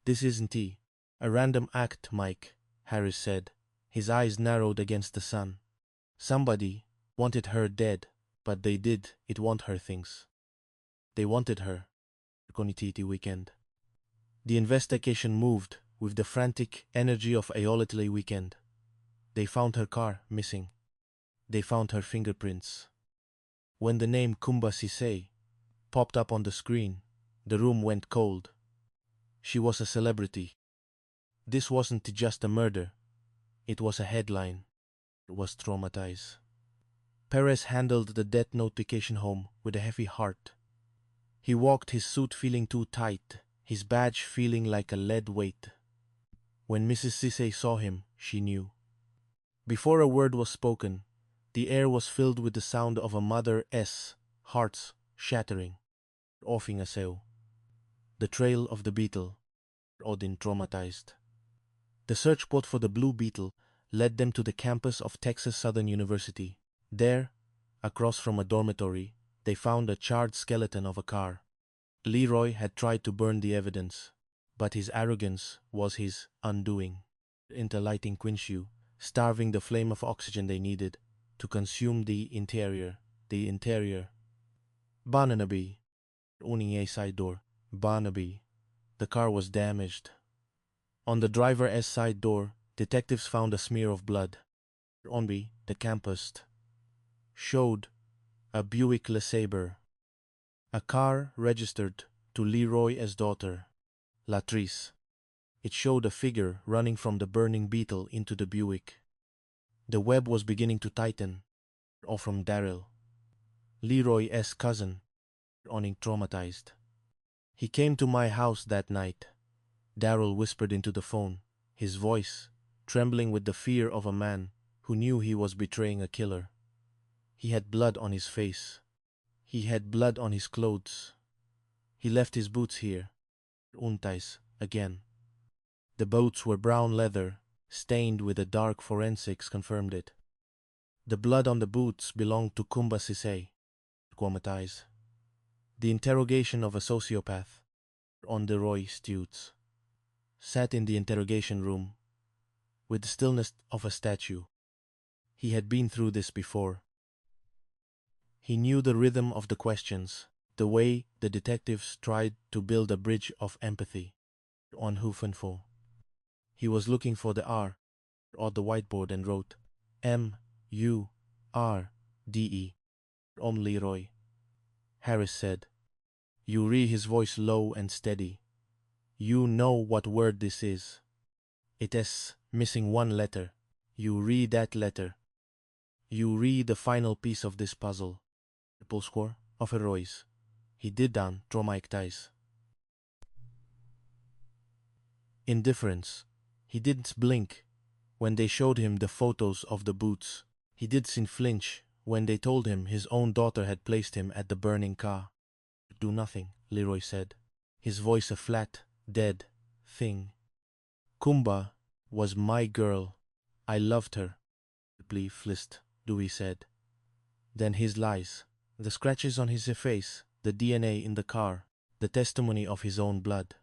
This isn't a random act, Mike, Harris said, his eyes narrowed against the sun. Somebody wanted her dead, but they did it want her things. They wanted her. Konititi weekend. The investigation moved with the frantic energy of Aeolitli weekend. They found her car missing. They found her fingerprints. When the name Kumba Sisay popped up on the screen, the room went cold. She was a celebrity. This wasn't just a murder. It was a headline. It was traumatized. Perez handled the death notification home with a heavy heart. He walked his suit feeling too tight, his badge feeling like a lead weight. When Mrs. Sisay saw him, she knew. Before a word was spoken, the air was filled with the sound of a mother's hearts shattering. Offing a sail. The trail of the beetle. Odin traumatized. The search spot for the blue beetle led them to the campus of Texas Southern University. There, across from a dormitory, they found a charred skeleton of a car. Leroy had tried to burn the evidence, but his arrogance was his undoing. Interlighting Quinshu, starving the flame of oxygen they needed to consume the interior. Barnaby. Owning a side door. Barnaby. The car was damaged. On the driver's side door, detectives found a smear of blood. Onby, the campus, showed a Buick LeSabre, a car registered to Leroy's daughter, Latrice. It showed a figure running from the burning Beetle into the Buick. The web was beginning to tighten, or from Daryl, Leroy's cousin, owning traumatized. He came to my house that night, Daryl whispered into the phone, his voice trembling with the fear of a man who knew he was betraying a killer. He had blood on his face. He had blood on his clothes. He left his boots here. Untais again. The boots were brown leather, stained with a dark forensics confirmed it. The blood on the boots belonged to Kumba Sisay. Quamatais. The interrogation of a sociopath, on the Roy Stutes, sat in the interrogation room with the stillness of a statue. He had been through this before. He knew the rhythm of the questions, the way the detectives tried to build a bridge of empathy. On Hoofenful. He was looking for the R on the whiteboard and wrote M-U-R-D-E. Leroy. Harris said. You read his voice low and steady. You know what word this is. It is missing one letter. You read that letter. You read the final piece of this puzzle. The pull score of Heroes. He did down traumatized. Indifference. He didn't blink when they showed him the photos of the boots. He didn't flinch when they told him his own daughter had placed him at the burning car. Do nothing, Leroy said, his voice a flat, dead thing. Kumba was my girl. I loved her. Flist, Dewey said. Then his lies, the scratches on his face, the DNA in the car, the testimony of his own blood.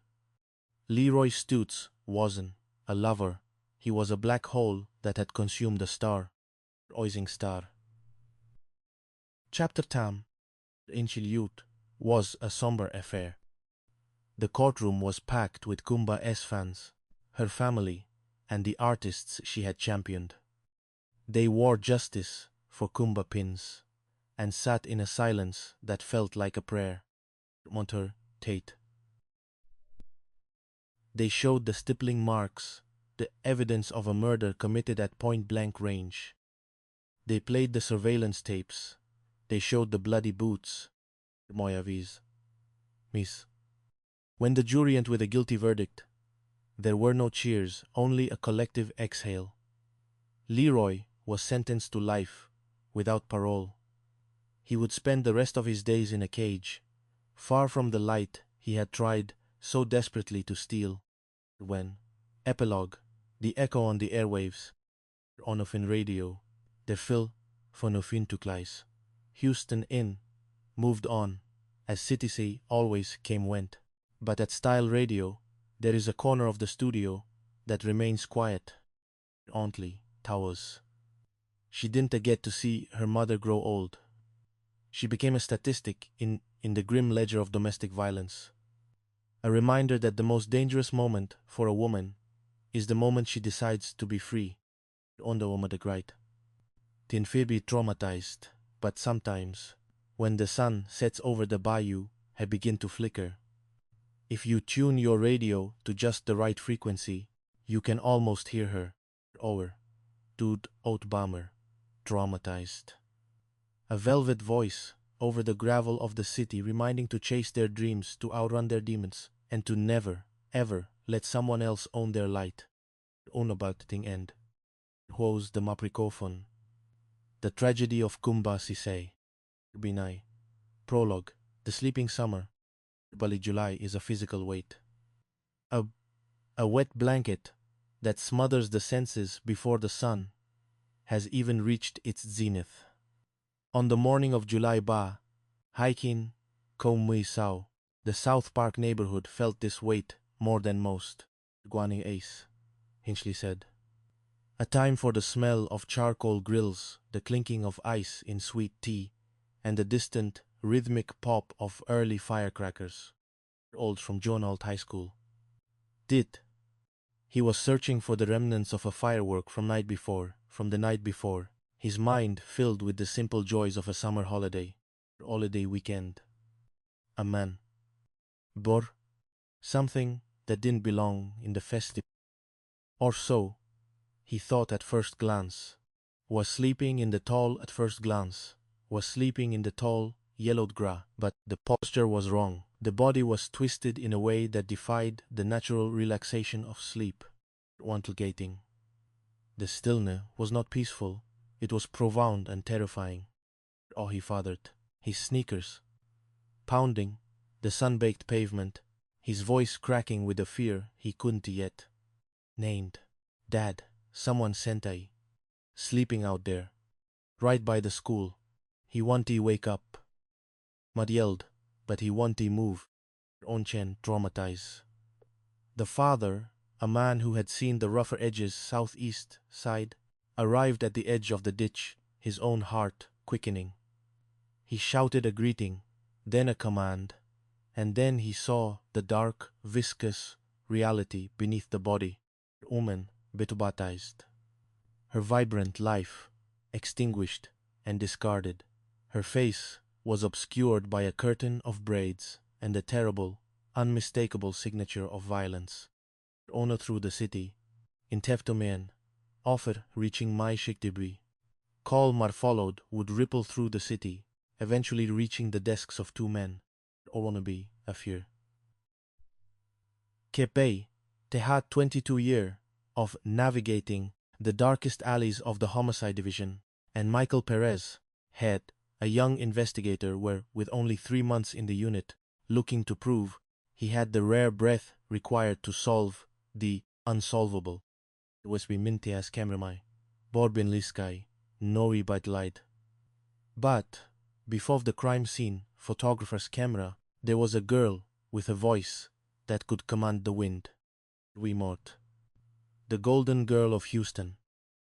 Leroy Stutes wasn't a lover. He was a black hole that had consumed a star. Oising star. Chapter Tam, Inchiliut, was a somber affair. The courtroom was packed with Kumba's fans, her family, and the artists she had championed. They wore justice for Kumba pins and sat in a silence that felt like a prayer. Monter Tate. They showed the stippling marks, the evidence of a murder committed at point-blank range. They played the surveillance tapes. They showed the bloody boots. Moyavis. Miss. When the jury went with a guilty verdict, there were no cheers, only a collective exhale. Leroy was sentenced to life, without parole. He would spend the rest of his days in a cage, far from the light he had tried so desperately to steal. When, epilogue, the echo on the airwaves, Onofin radio, der Phil von Ofin Tuklais, Houston in moved on, as City always came-went. But at Style Radio, there is a corner of the studio that remains quiet. Only towers. She didn't get to see her mother grow old. She became a statistic in the grim ledger of domestic violence. A reminder that the most dangerous moment for a woman is the moment she decides to be free. On the woman right. Tin be traumatized, but sometimes, when the sun sets over the bayou, he begin to flicker. If you tune your radio to just the right frequency, you can almost hear her. Over. Dude out bomber. Traumatized. A velvet voice over the gravel of the city reminding to chase their dreams, to outrun their demons, and to never, ever let someone else own their light. Unabating end. Who's the maprikophon? The Tragedy of Kumba Sisay. Binay. Prologue. The Sleeping Summer. Bali July is a physical weight. A wet blanket that smothers the senses before the sun has even reached its zenith. On the morning of July Ba, hiking Komui Sao, the South Park neighborhood felt this weight more than most. Guaning Ace, Hinchley said. A time for the smell of charcoal grills, the clinking of ice in sweet tea, and the distant, rhythmic pop of early firecrackers. Old from Jonald High School. He was searching for the remnants of a firework from the night before, his mind filled with the simple joys of a summer holiday weekend. A man. Bor, something that didn't belong in the festive. Or so, he thought at first glance, was sleeping in the tall yellowed gra, but the posture was wrong. The body was twisted in a way that defied the natural relaxation of sleep. Wantelgating. The stillness was not peaceful, it was profound and terrifying. He fathered, his sneakers, pounding the sun-baked pavement, his voice cracking with a fear he couldn't yet named. Dad, someone sentai, sleeping out there, right by the school. He wanted wake up. Mud yelled, but he wanted move. Onchen traumatized. The father, a man who had seen the rougher edges southeast side, arrived at the edge of the ditch, his own heart quickening. He shouted a greeting, then a command, and then he saw the dark, viscous reality beneath the body. Woman bitubatized. Her vibrant life extinguished and discarded. Her face was obscured by a curtain of braids and the terrible, unmistakable signature of violence. Ono through the city, in Teftomen, offer reaching Mai Shiktibi. Call Mar followed would ripple through the city, eventually reaching the desks of two men. Oronabi, a fear. Kepei, they had 22 years of navigating the darkest alleys of the homicide division, and Michael Perez had a young investigator where, with only 3 months in the unit, looking to prove he had the rare breath required to solve the unsolvable. It was Mintias Kamramai, Borbin Liskai, Nori Baitlight. But, before the crime scene photographer's camera, there was a girl with a voice that could command the wind. Mort. The golden girl of Houston,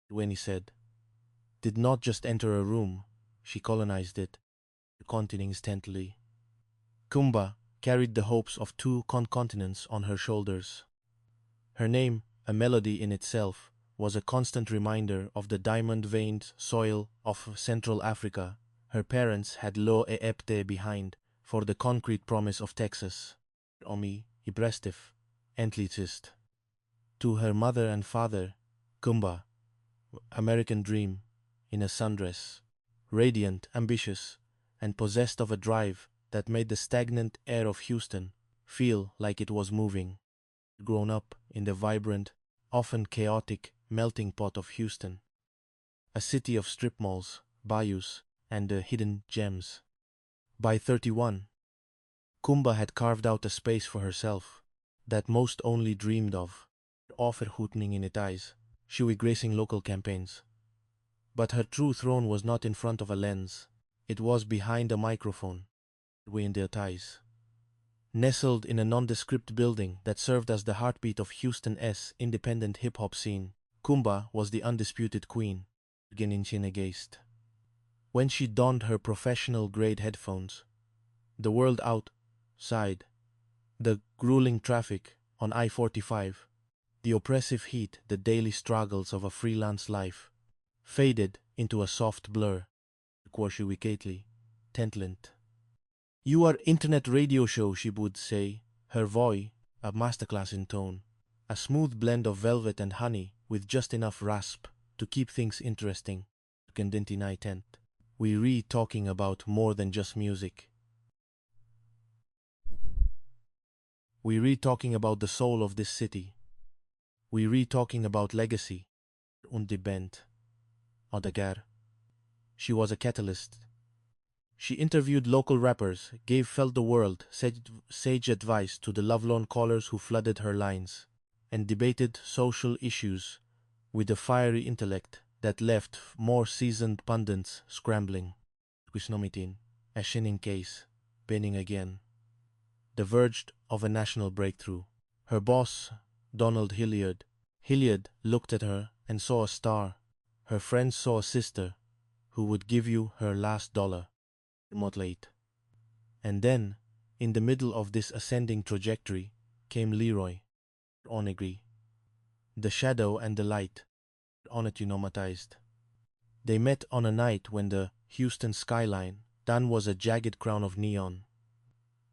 when he said, did not just enter a room, she colonized it, continentally. Kumba carried the hopes of 2 continents on her shoulders. Her name, a melody in itself, was a constant reminder of the diamond-veined soil of Central Africa her parents had Lo Eepte behind for the concrete promise of Texas. Omi Ibrestif, Entlicist. To her mother and father, Kumba, American dream, in a sundress, radiant, ambitious, and possessed of a drive that made the stagnant air of Houston feel like it was moving. Grown up in the vibrant, often chaotic melting pot of Houston, a city of strip malls, bayous, and hidden gems. By 31, Kumba had carved out a space for herself that most only dreamed of, offerhootning in its eyes, she was gracing local campaigns. But her true throne was not in front of a lens, it was behind a microphone, in their ties. Nestled in a nondescript building that served as the heartbeat of Houston's independent hip-hop scene, Kumba was the undisputed queen, Geist. When she donned her professional-grade headphones, the world outside, the grueling traffic on I-45, the oppressive heat, the daily struggles of a freelance life, faded into a soft blur. Tentlent. You are internet radio show, she would say, her voice a masterclass in tone, a smooth blend of velvet and honey with just enough rasp to keep things interesting. We talking about more than just music. We talking about the soul of this city. We talking about legacy. Und die Band. Odegar. She was a catalyst. She interviewed local rappers, gave Felt the World sage advice to the lovelorn callers who flooded her lines, and debated social issues with a fiery intellect that left more seasoned pundits scrambling. Quisnomitin, a shinning case, benning again. The verge of a national breakthrough. Her boss, Donald Hilliard. Hilliard looked at her and saw a star. Her friends saw a sister who would give you her last dollar. Late. And then, in the middle of this ascending trajectory, came Leroy. Onegri. The shadow and the light. Onetinomatized. They met on a night when the Houston skyline then was a jagged crown of neon.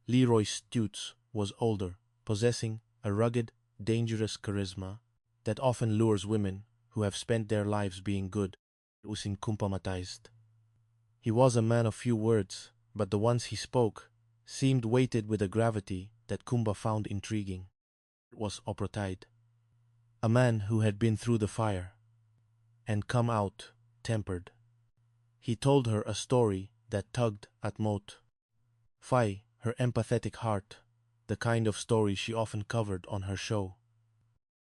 Leroy Stutz was older, possessing a rugged, dangerous charisma that often lures women who have spent their lives being good. Usinkumpamatized. He was a man of few words, but the ones he spoke seemed weighted with a gravity that Kumba found intriguing. It was Oprotide, a man who had been through the fire and come out tempered. He told her a story that tugged at Moat. Fai, her empathetic heart, the kind of story she often covered on her show.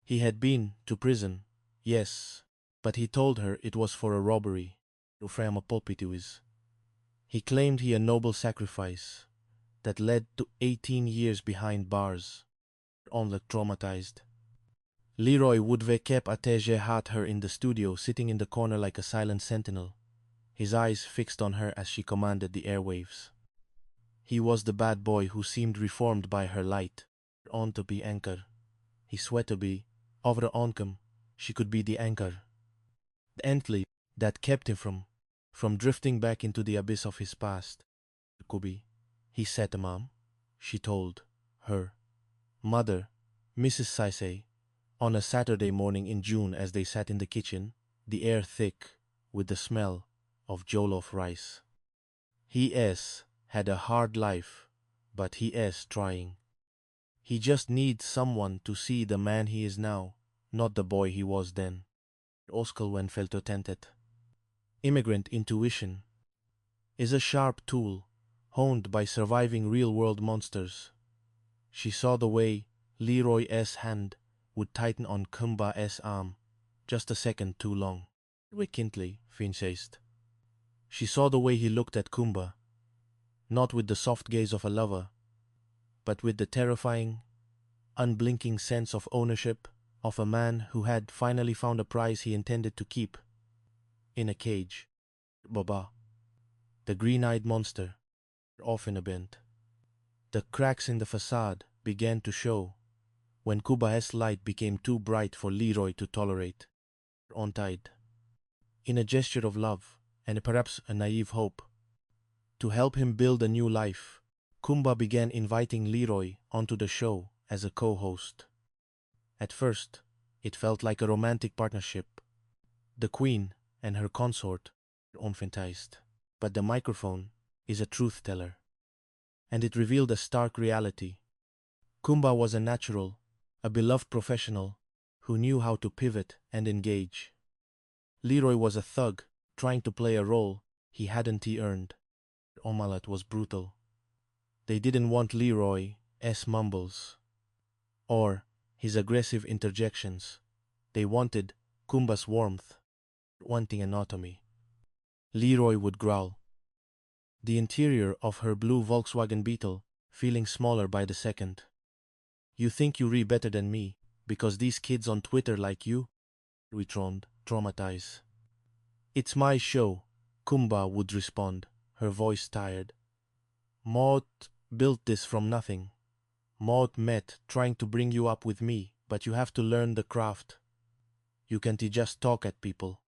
He had been to prison, yes, but he told her it was for a robbery. He claimed he a noble sacrifice that led to 18 years behind bars. Only traumatized. Leroy Woodve Atege had her in the studio, sitting in the corner like a silent sentinel, his eyes fixed on her as she commanded the airwaves. He was the bad boy who seemed reformed by her light. On to be anchor. He sweat to be, over onkum, she could be the anchor. The ently that kept him from drifting back into the abyss of his past. Kubi, he said, Mom, she told her mother, Mrs. Saisei, on a Saturday morning in June as they sat in the kitchen, the air thick with the smell of jollof rice. He had a hard life, but he trying. He just needs someone to see the man he is now, not the boy he was then. Oskelwen felt tented. Immigrant intuition is a sharp tool honed by surviving real-world monsters. She saw the way Leroy's hand would tighten on Kumba's arm just a second too long. Wickedly, Finchaced. She saw the way he looked at Kumba, not with the soft gaze of a lover, but with the terrifying, unblinking sense of ownership of a man who had finally found a prize he intended to keep in a cage. Baba, the green-eyed monster, off in a bent. The cracks in the facade began to show when Kuba's light became too bright for Leroy to tolerate. On-tide. In a gesture of love, and perhaps a naive hope, to help him build a new life, Kumba began inviting Leroy onto the show as a co-host. At first, it felt like a romantic partnership. The queen and her consort were enfantized, but the microphone is a truth teller, and it revealed a stark reality. Kumba was a natural, a beloved professional who knew how to pivot and engage. Leroy was a thug trying to play a role he hadn't earned. Omalat was brutal. They didn't want Leroy's mumbles or his aggressive interjections. They wanted Kumba's warmth, wanting anatomy. Leroy would growl. the interior of her blue Volkswagen Beetle feeling smaller by the second. You think you read better than me, because these kids on Twitter like you? We troned, traumatized. It's my show, Kumba would respond, her voice tired. Maud built this from nothing. Maud met trying to bring you up with me, but you have to learn the craft. You can't just talk at people.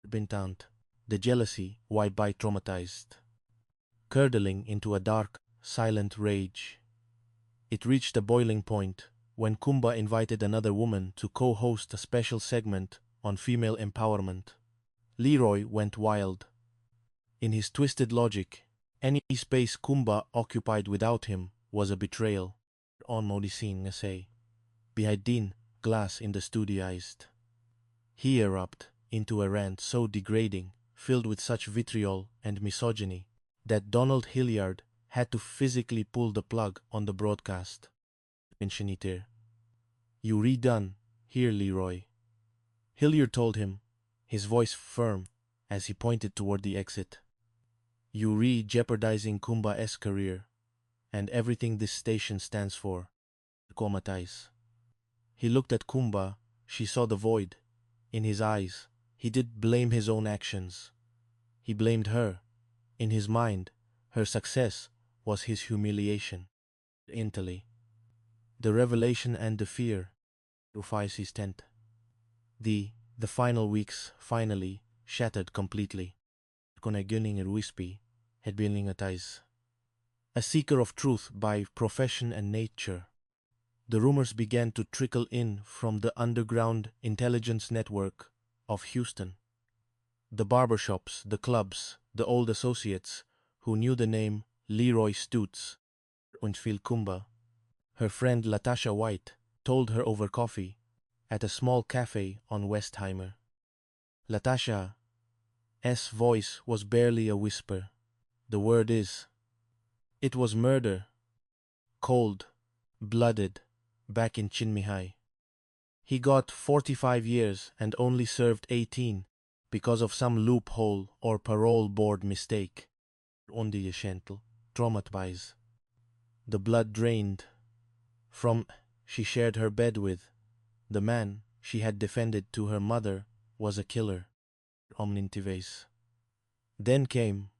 Bintant, the jealousy why by traumatized. Curdling into a dark, silent rage. It reached a boiling point when Kumba invited another woman to co-host a special segment on female empowerment. Leroy went wild. In his twisted logic, any space Kumba occupied without him was a betrayal. On Modicine say. Behind glass in the studioized. He erupted into a rant so degrading, filled with such vitriol and misogyny, that Donald Hilliard had to physically pull the plug on the broadcast. Infiniter. You redone, here, Leroy. Hilliard told him, his voice firm, as he pointed toward the exit. You re-jeopardizing Kumba's career, and everything this station stands for. Comatize. He looked at Kumba, she saw the void. In his eyes, he did blame his own actions. He blamed her. In his mind, her success was his humiliation. Intally. The revelation and the fear defies his tent. The final weeks finally shattered completely. Konagunning Ruispi had been a seeker of truth by profession and nature. The rumors began to trickle in from the underground intelligence network of Houston. The barbershops, the clubs, the old associates who knew the name Leroy Stutz und Phil Kumba. Her friend Latasha White told her over coffee at a small cafe on Westheimer. Latasha's voice was barely a whisper. The word is, it was murder. Cold, blooded, back in Chinmihai. He got 45 years and only served 18 because of some loophole or parole board mistake. Onde Schentel, traumatized. The blood drained from she shared her bed with. The man she had defended to her mother was a killer. Omnintives. Then came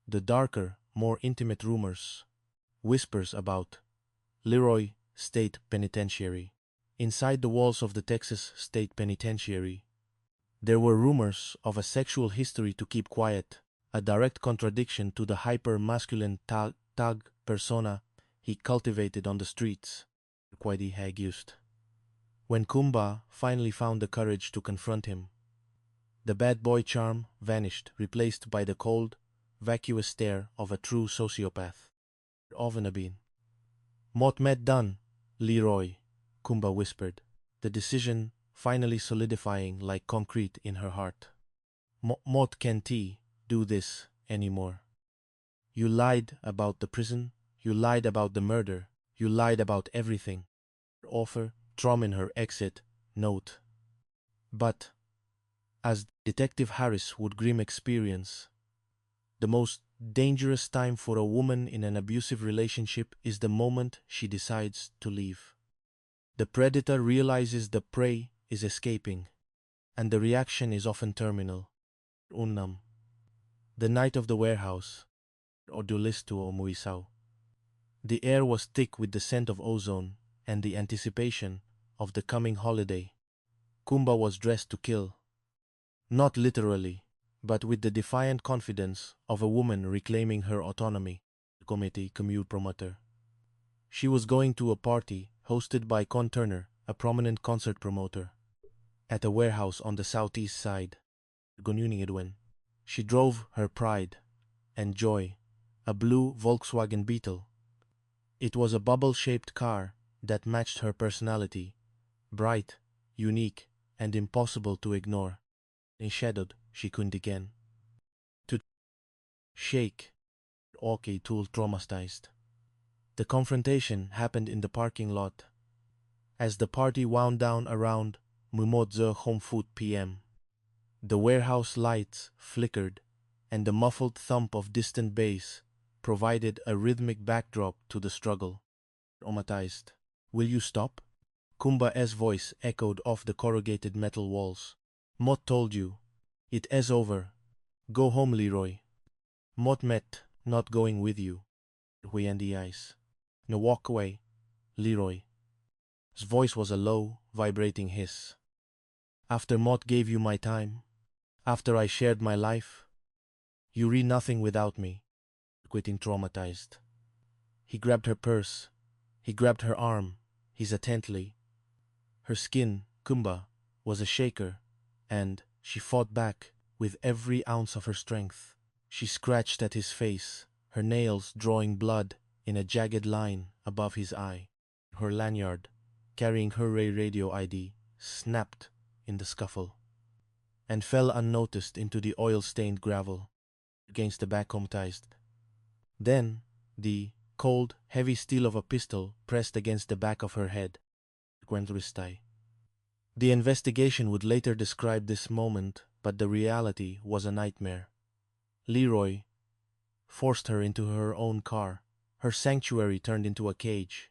the darker, more intimate rumors, whispers about Leroy State Penitentiary. Inside the walls of the Texas State Penitentiary, there were rumors of a sexual history to keep quiet, a direct contradiction to the hyper-masculine thug persona he cultivated on the streets. Quite used. When Kumba finally found the courage to confront him, the bad boy charm vanished, replaced by the cold, vacuous stare of a true sociopath. Ovenabin. Mot met done, Leroy, Kumba whispered, the decision finally solidifying like concrete in her heart. Mot can't do this anymore. You lied about the prison, you lied about the murder, you lied about everything. Offer, Trom in her exit note. But, as Detective Harris would grim experience, the most dangerous time for a woman in an abusive relationship is the moment she decides to leave. The predator realizes the prey is escaping, and the reaction is often terminal. Unnam. The night of the warehouse, Odulistu o Muisao. The air was thick with the scent of ozone and the anticipation of the coming holiday. Kumba was dressed to kill. Not literally, but with the defiant confidence of a woman reclaiming her autonomy. Committee commute promoter. She was going to a party hosted by Con Turner, a prominent concert promoter, at a warehouse on the southeast side. Edwin. She drove her pride and joy, a blue Volkswagen Beetle. It was a bubble-shaped car that matched her personality, bright, unique, and impossible to ignore. Enshadowed, she couldn't again. To shake, okay tool traumatized. The confrontation happened in the parking lot as the party wound down around Mumodze Home Food PM. The warehouse lights flickered and the muffled thump of distant bass provided a rhythmic backdrop to the struggle. Traumatized. Will you stop? Kumba's voice echoed off the corrugated metal walls. Mott told you. It is over. Go home, Leroy. Mott met, not going with you. We and the eyes. No, walk away, Leroy. His voice was a low, vibrating hiss. After Mott gave you my time, after I shared my life, you read nothing without me. Quitting traumatized. He grabbed her purse. He grabbed her arm, his intently. Her skin, Kumba, was a shaker, and she fought back with every ounce of her strength. She scratched at his face, her nails drawing blood in a jagged line above his eye. Her lanyard, carrying her radio ID, snapped in the scuffle and fell unnoticed into the oil-stained gravel against the back traumatized. Then, the cold, heavy steel of a pistol pressed against the back of her head. The investigation would later describe this moment, but the reality was a nightmare. Leroy forced her into her own car. Her sanctuary turned into a cage.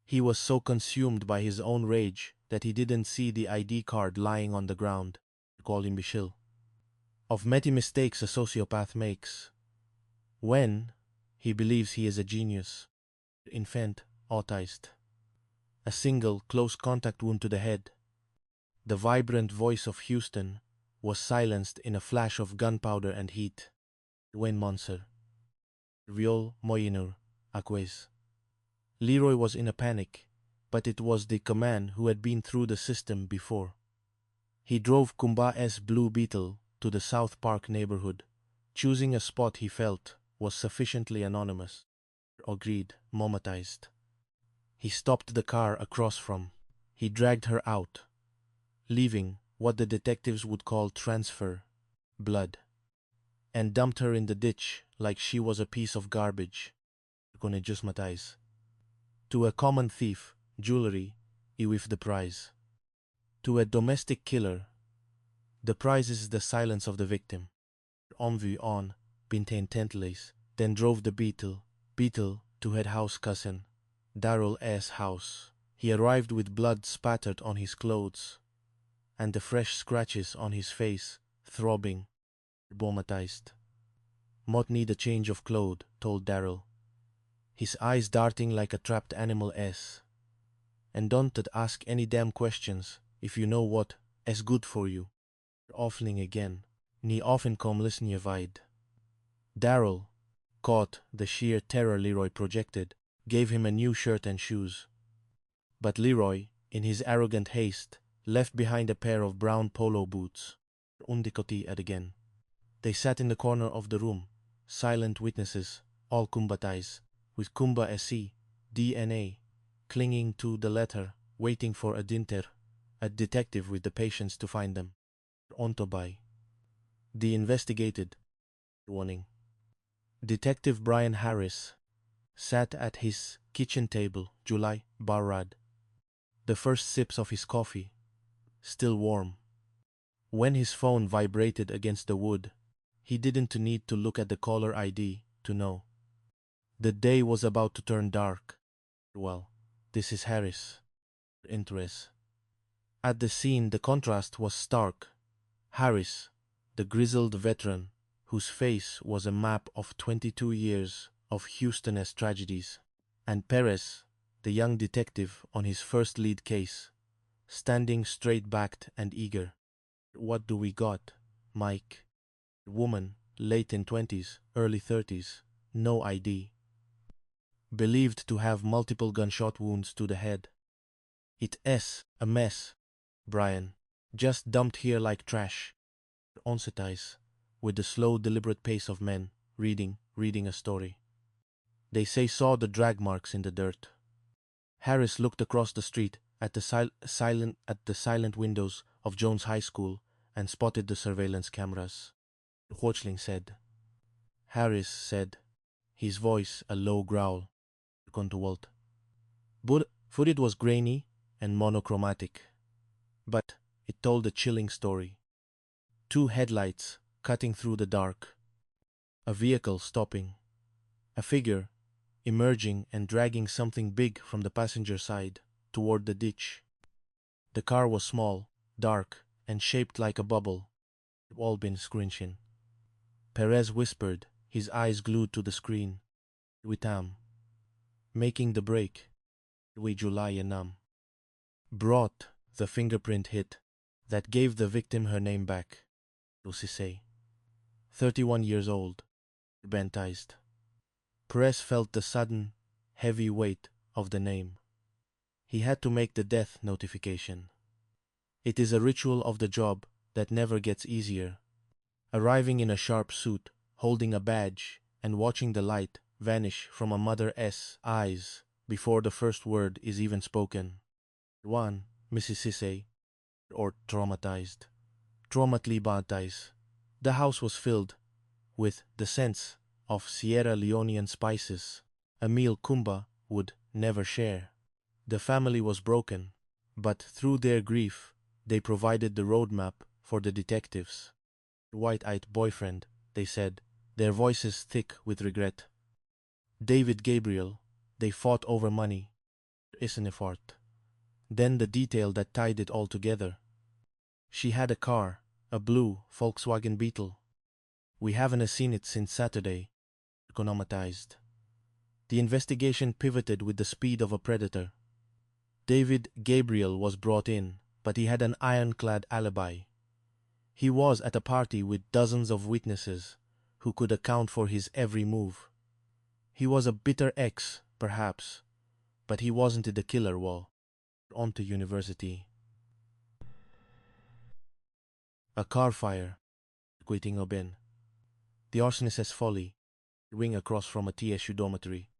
He was so consumed by his own rage that he didn't see the ID card lying on the ground. Call him Bishil. Of many mistakes a sociopath makes. When he believes he is a genius. Infant, autized. A single close contact wound to the head. The vibrant voice of Houston was silenced in a flash of gunpowder and heat. Wayne Monser. Riol Moyinur, Aquez. Leroy was in a panic, but it was the command who had been through the system before. He drove Kumba's Blue Beetle to the South Park neighborhood, choosing a spot he felt was sufficiently anonymous. Agreed, momatized. He stopped the car across from. He dragged her out, leaving what the detectives would call transfer, blood, and dumped her in the ditch like she was a piece of garbage. To a common thief, jewelry, with the prize. To a domestic killer, the prize is the silence of the victim. En vue on, Bintain Tentleys, then drove the Beetle to head house cousin, Darrell S. house. He arrived with blood spattered on his clothes, and the fresh scratches on his face, throbbing, traumatized. Mott need a change of clothes, told Darrell, his eyes darting like a trapped animal S. And don't ask any damn questions if you know what is good for you. Offling again, ni often come listen ye wide. Darrell caught the sheer terror Leroy projected, gave him a new shirt and shoes. But Leroy, in his arrogant haste, left behind a pair of brown polo boots. Undikoti at again. They sat in the corner of the room, silent witnesses, all Kumbatais, with Kumba SC, DNA, clinging to the letter, waiting for a dinter, a detective with the patience to find them. Ontobai. The investigated. Warning. Detective Brian Harris sat at his kitchen table, July Barrad. The first sips of his coffee, still warm. When his phone vibrated against the wood, he didn't need to look at the caller ID to know. The day was about to turn dark. Well, this is Harris. Interest. At the scene, the contrast was stark. Harris, the grizzled veteran, whose face was a map of 22 years of Houston's tragedies, and Perez, the young detective on his first lead case, standing straight-backed and eager. What do we got, Mike? Woman, late in 20s, early 30s, no ID. Believed to have multiple gunshot wounds to the head. It is a mess, Brian. Just dumped here like trash. Onsetize, with the slow, deliberate pace of men, reading a story. They say saw the drag marks in the dirt. Harris looked across the street at the silent windows of Jones High School and spotted the surveillance cameras. Hochling said. Harris said, his voice a low growl. Walt. Footage was grainy and monochromatic, but it told a chilling story. 2 headlights cutting through the dark, a vehicle stopping, A figure emerging and dragging something big from the passenger side toward the ditch. The car was small, dark, and shaped like a bubble. All been scrunching. Perez whispered, his eyes glued to the screen. Witam. Making the break. We July Enam. Brought the fingerprint hit that gave the victim her name back. Lucise. 31 years old. Baptized. Perez felt the sudden, heavy weight of the name. He had to make the death notification. It is a ritual of the job that never gets easier. Arriving in a sharp suit, holding a badge, and watching the light vanish from a mother's eyes before the first word is even spoken. One, Mrs. Sisse, or traumatized. Traumatly baptized. The house was filled with the scents of Sierra Leonean spices, a meal Kumba would never share. The family was broken, but through their grief, they provided the roadmap for the detectives. White-eyed boyfriend, they said, their voices thick with regret. David Gabriel, they fought over money. Isenefort. Then the detail that tied it all together. She had a car, a blue Volkswagen Beetle. We haven't seen it since Saturday. Economatized. The investigation pivoted with the speed of a predator. David Gabriel was brought in, but he had an ironclad alibi. He was at a party with dozens of witnesses who could account for his every move. He was a bitter ex, perhaps, but he wasn't the killer wall. On to university. A car fire. Quitting Oben. The arsonist's folly. Ring across from a TSU dormitory.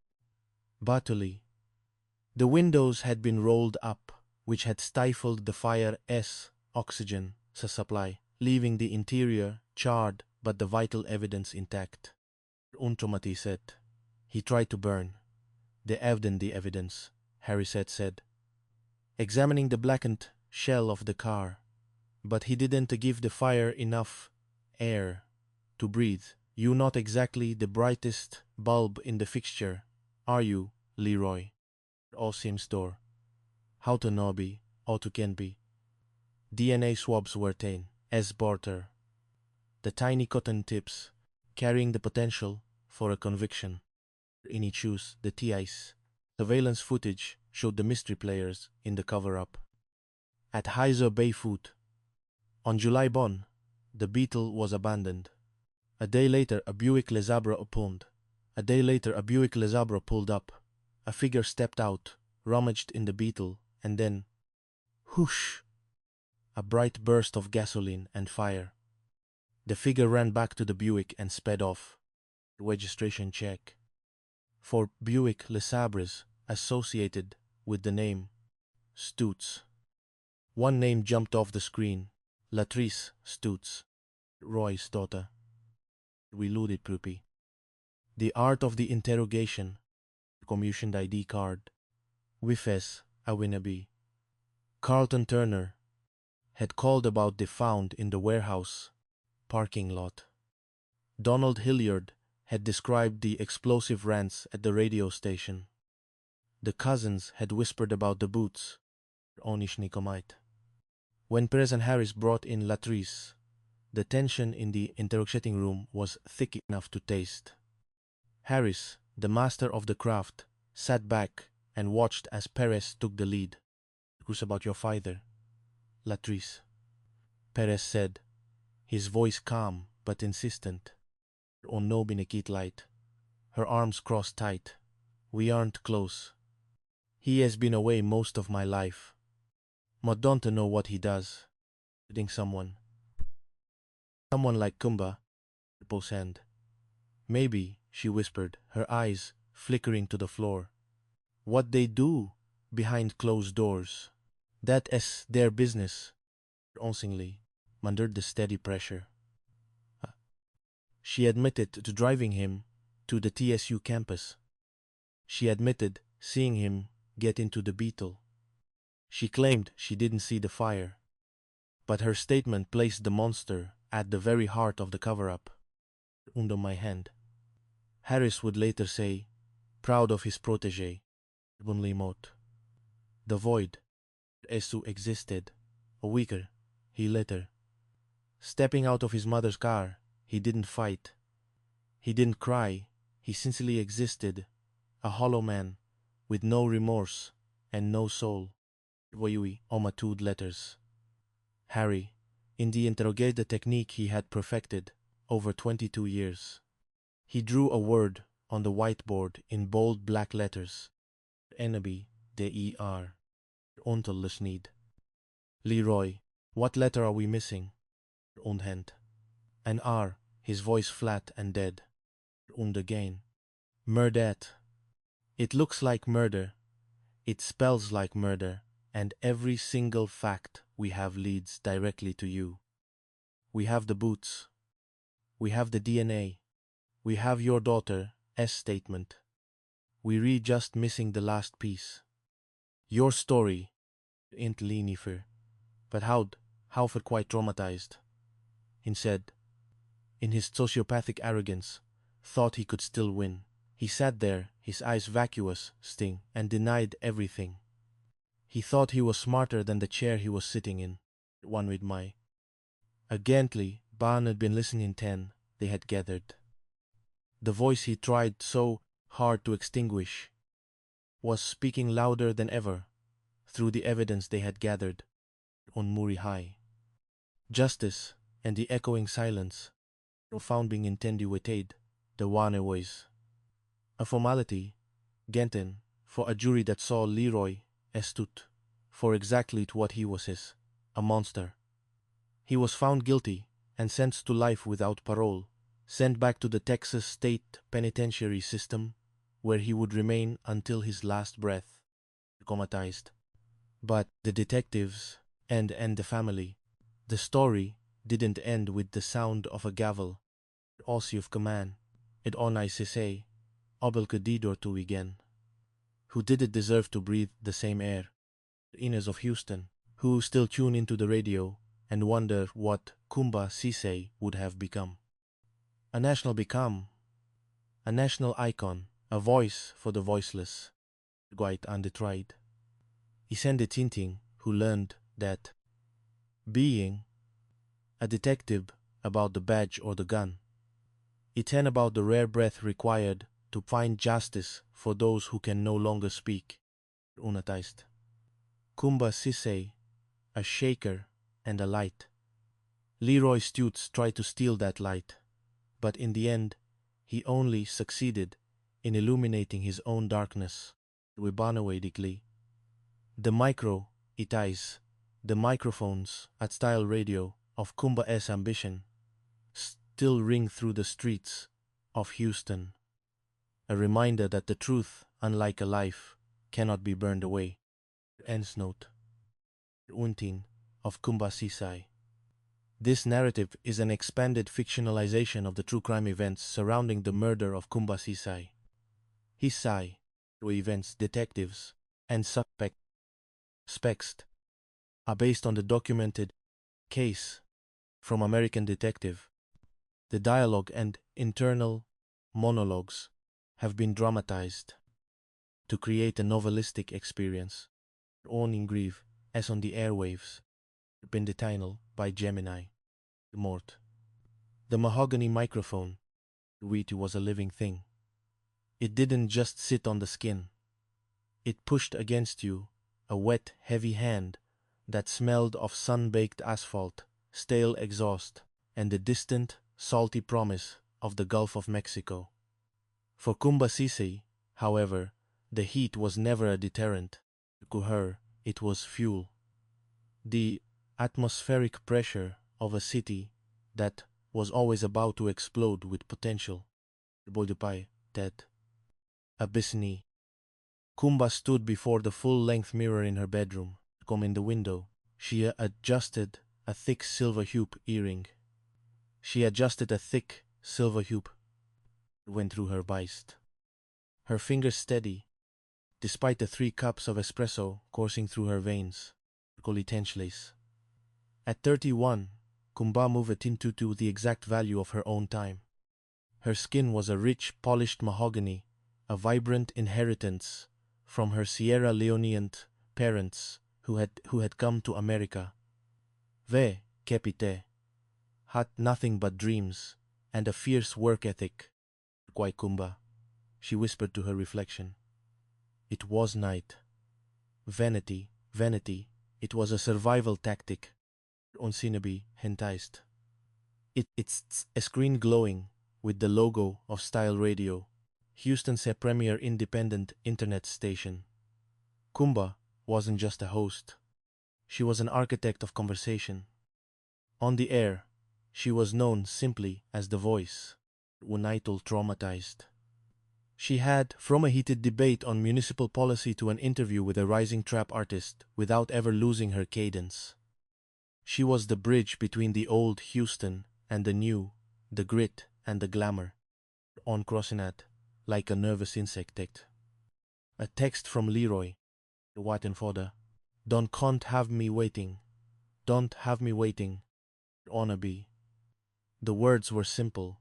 Bartoli. The windows had been rolled up, which had stifled the fire's oxygen supply, leaving the interior charred but the vital evidence intact. Untomati said. He tried to burn. The evidence, Harrisette said. Examining the blackened shell of the car, but he didn't give the fire enough air to breathe. You not exactly the brightest bulb in the fixture, are you, Leroy? Osim's door. How to Nobi, or to Kenby. DNA swabs were taken, as Barter. The tiny cotton tips, carrying the potential for a conviction. In choose the TIs. Surveillance footage showed the mystery players in the cover-up. At Heiser Bay Foot. On July Bon, the Beetle was abandoned. A day later, a Buick LeSabre pulled up. A figure stepped out, rummaged in the Beetle, and then, whoosh! A bright burst of gasoline and fire. The figure ran back to the Buick and sped off. Registration check. For Buick LeSabres associated with the name Stutz. One name jumped off the screen. Latrice Stutz, Roy's daughter. We looted Prupi. The art of the interrogation. Commissioned ID card. Wifes Awinabi. Carlton Turner had called about the found in the warehouse parking lot. Donald Hilliard had described the explosive rants at the radio station. The cousins had whispered about the boots. Onish Nikomite. When Perez and Harris brought in Latrice, the tension in the interrogating room was thick enough to taste. Harris, the master of the craft, sat back and watched as Perez took the lead. Who's about your father? Latrice. Perez said, his voice calm but insistent. On no binekit light. Her arms crossed tight. We aren't close. He has been away most of my life. But don't know what he does. Hitting someone like Kumba. Both hand. Maybe, she whispered, her eyes flickering to the floor. What they do behind closed doors. That is their business. Onsingly, under the steady pressure. She admitted to driving him to the TSU campus. She admitted seeing him get into the Beetle. She claimed she didn't see the fire. But her statement placed the monster at the very heart of the cover-up. Under my hand. Harris would later say, proud of his protege, Bunley Mot. The void, Esu existed. A weaker, he later. Stepping out of his mother's car, he didn't fight. He didn't cry. He sincerely existed, a hollow man, with no remorse and no soul. Voyui, Omatude letters. Harry, in the interrogate technique he had perfected over 22 years. He drew a word on the whiteboard in bold black letters. Enemy, D-E-R. Ontellesnied. Leroy, what letter are we missing? Unhand. An R, his voice flat and dead. Und again. Murdet. It looks like murder. It spells like murder. And every single fact we have leads directly to you. We have the boots. We have the DNA. We have your daughter's statement. We read just missing the last piece. Your story, int lenifer, but Howford quite traumatized. Instead, in his sociopathic arrogance, thought he could still win. He sat there, his eyes vacuous, sting, and denied everything. He thought he was smarter than the chair he was sitting in. One with my. Againly, Ban had been listening in 10, they had gathered. The voice he tried so hard to extinguish was speaking louder than ever through the evidence they had gathered on Muri High. Justice and the echoing silence found being intended with aid, the Wane voice. A formality, Genten, for a jury that saw Leroy Estut for exactly what he was a monster. He was found guilty and sentenced to life without parole, sent back to the Texas state penitentiary system, where he would remain until his last breath, comatized. But the detectives and the family, the story didn't end with the sound of a gavel, also of command, it onai sise, obelke didor to again. Who did it deserve to breathe the same air? Inez of Houston, who still tune into the radio and wonder what Kumba Sise would have become. A national icon, a voice for the voiceless, quite undetried. Isende Tinting, who learned that being a detective about the badge or the gun, it's about the rare breath required to find justice for those who can no longer speak. Unatized. Kumba Sise, a shaker and a light. Leroy Stutes tried to steal that light, but in the end, he only succeeded in illuminating his own darkness. The microphones at style radio of Kumba's ambition still ring through the streets of Houston. A reminder that the truth, unlike a life, cannot be burned away. Ends note. Untin of Kumba Sisai. This narrative is an expanded fictionalization of the true crime events surrounding the murder of Kumba Sisai. Hisai, events, detectives, and suspects are based on the documented case from American Detective. The dialogue and internal monologues have been dramatized to create a novelistic experience. On in grief, as on the airwaves, Bendetinyl by Gemini. Mort. The mahogany microphone, it was a living thing. It didn't just sit on the skin. It pushed against you a wet, heavy hand that smelled of sun-baked asphalt, stale exhaust, and the distant, salty promise of the Gulf of Mexico. For Kumba Sisi, however, the heat was never a deterrent. To her, it was fuel. The atmospheric pressure of a city that was always about to explode with potential. Boldupai, dead. Abyssini. Kumba stood before the full-length mirror in her bedroom. Come in the window. She adjusted a thick silver hoop earring. Went through her waist. Her fingers steady, despite the 3 cups of espresso coursing through her veins. At 31, Kumba moved into the exact value of her own time. Her skin was a rich, polished mahogany, a vibrant inheritance from her Sierra Leonean parents who had come to America. Ve, Kepite, had nothing but dreams and a fierce work ethic. Kumba, she whispered to her reflection. It was night. Vanity, vanity, it was a survival tactic. Onsinabi enticed. It's a screen glowing with the logo of Style Radio, Houston's premier independent internet station. Kumba wasn't just a host. She was an architect of conversation. On the air, she was known simply as the voice. Unaitul traumatized. She had, from a heated debate on municipal policy to an interview with a rising trap artist, without ever losing her cadence. She was the bridge between the old Houston and the new, the grit and the glamour. On Crossinat, like a nervous insect. A text from Leroy. Wattenfoda. Don't can't have me waiting. Don't have me waiting. Wannabe. The words were simple,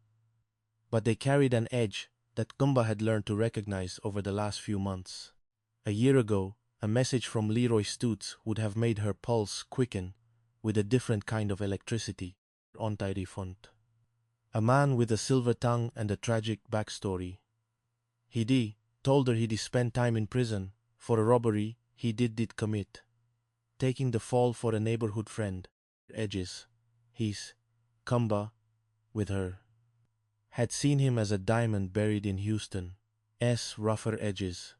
but they carried an edge that Kumba had learned to recognize over the last few months. A year ago, a message from Leroy Stutz would have made her pulse quicken with a different kind of electricity. Ontairi font. A man with a silver tongue and a tragic backstory. He'd told her he'd spent time in prison for a robbery he did commit, taking the fall for a neighborhood friend. Edges. He's Kumba with her. Had seen him as a diamond buried in Houston. Rougher edges.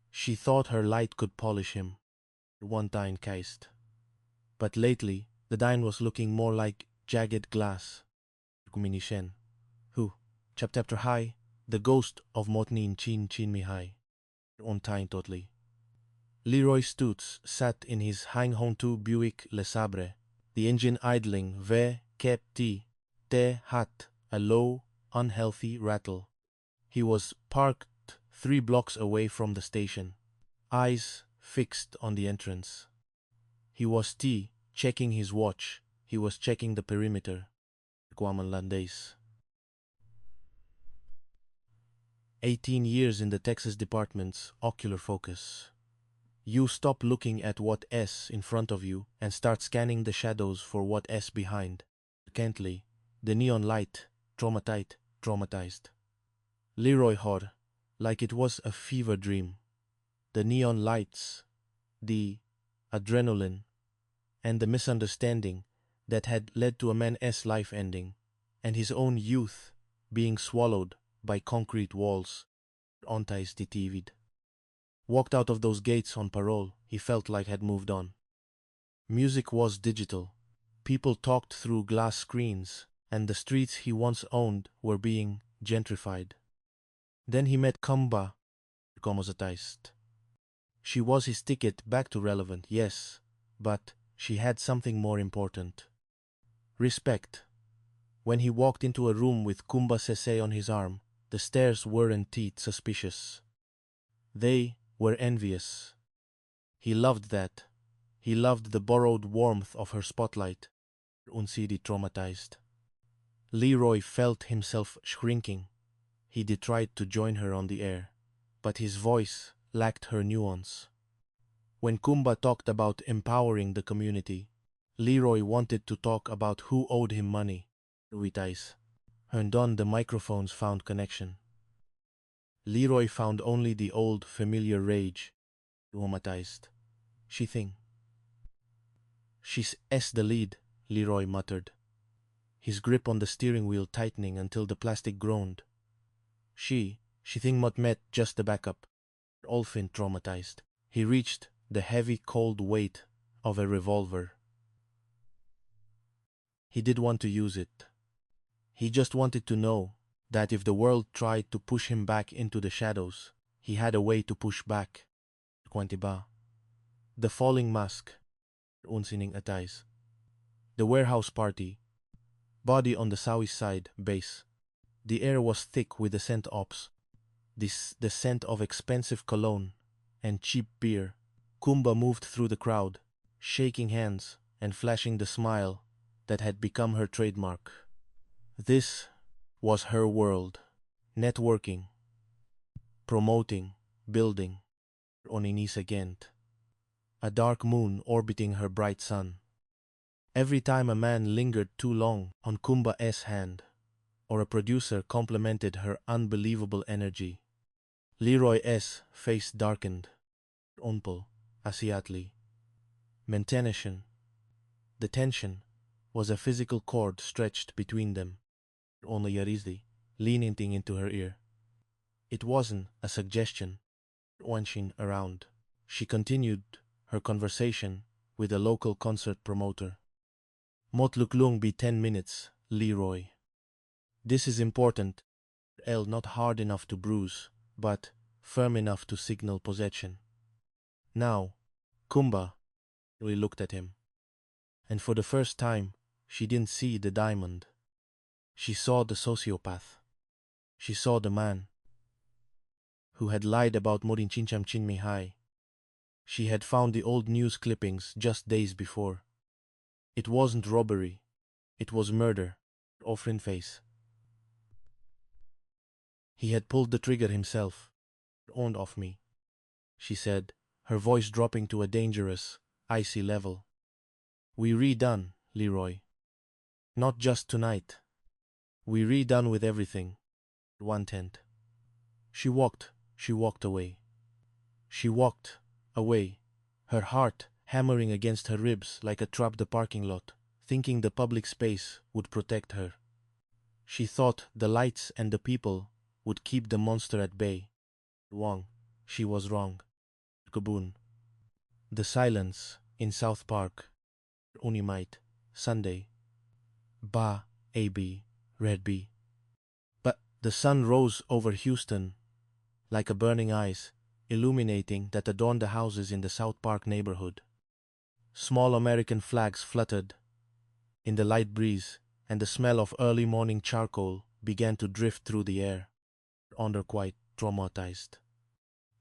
She thought her light could polish him. One time cased. But lately, the dine was looking more like jagged glass. Kuminishen. Who? Chapter high, the ghost of Motnin Chin Chin Mihai. On time totally. Leroy Stutz sat in his Hang Hontu Buick Le Sabre, the engine idling ve kep ti, te hat, a low, unhealthy rattle. He was parked 3 blocks away from the station, eyes fixed on the entrance. He was checking his watch. He was checking the perimeter. Guamanlandes. 18 years in the Texas Department's ocular focus. You stop looking at what S in front of you and start scanning the shadows for what S behind. Kentley, the neon light, traumatized. Leroy Hor, like it was a fever dream. The neon lights, the adrenaline, and the misunderstanding that had led to a man's life ending, and his own youth being swallowed by concrete walls. Ontais detivid. Walked out of those gates on parole, he felt like had moved on. Music was digital. People talked through glass screens, and the streets he once owned were being gentrified. Then he met Kumba, comositized. She was his ticket back to relevant, yes, but she had something more important. Respect. When he walked into a room with Kumba Sese on his arm, the stares weren't suspicious. They were envious. He loved that. He loved the borrowed warmth of her spotlight. Unsidi traumatized. Leroy felt himself shrinking. He tried to join her on the air, but his voice lacked her nuance. When Kumba talked about empowering the community, Leroy wanted to talk about who owed him money. Uitais. And on the microphones found connection. Leroy found only the old familiar rage. Traumatized. She think. She's the lead, Leroy muttered, his grip on the steering wheel tightening until the plastic groaned. She think Mot met just the backup. Olfin traumatized. He reached the heavy cold weight of a revolver. He did want to use it. He just wanted to know that if the world tried to push him back into the shadows, he had a way to push back. Quantiba. The falling mask. Unsining atais. The warehouse party. Body on the southeast side base. The air was thick with the scent ops. The scent of expensive cologne and cheap beer. Kumba moved through the crowd, shaking hands and flashing the smile that had become her trademark. This was her world. networking, promoting, building, on Inisa Gent, a dark moon orbiting her bright sun. Every time a man lingered too long on Kumba's hand, or a producer complimented her unbelievable energy, Leroy's face darkened. Onpel, Asiatli. Mentenation. The tension was a physical cord stretched between them. Only Yarizdi, leaning into her ear. It wasn't a suggestion. Wanshin around. She continued her conversation with a local concert promoter. Motluklung be 10 minutes, Leroy. This is important. L not hard enough to bruise, but firm enough to signal possession. Now, Kumba really looked at him. And for the first time, she didn't see the diamond. She saw the sociopath. She saw the man who had lied about Morin Chincham Chinmihai. She had found the old news clippings just days before. It wasn't robbery. It was murder. Offrin face. He had pulled the trigger himself. On off me, she said, her voice dropping to a dangerous, icy level. We redone, Leroy. Not just tonight. We redone with everything. 1/10. She walked away. She walked away, her heart hammering against her ribs like a trap the parking lot, thinking the public space would protect her. She thought the lights and the people would keep the monster at bay. Wrong. She was wrong. Kabun. The silence in South Park. Unimite. Sunday. Ba, AB, Red B. But the sun rose over Houston like a burning ice, illuminating that adorned the houses in the South Park neighborhood. Small American flags fluttered in the light breeze, and the smell of early morning charcoal began to drift through the air. Onder quite traumatized.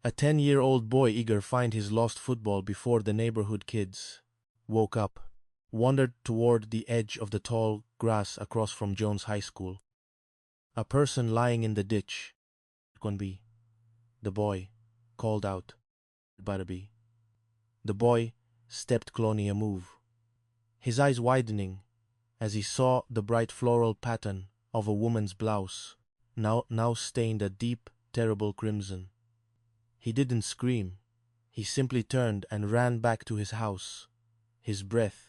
A 10-year-old boy eager find his lost football before the neighborhood kids woke up, wandered toward the edge of the tall grass across from Jones High School. A person lying in the ditch. Conbi. The boy called out. Barabi. The boy stepped Cloney a move, his eyes widening as he saw the bright floral pattern of a woman's blouse, now stained a deep, terrible crimson. He didn't scream. He simply turned and ran back to his house, his breath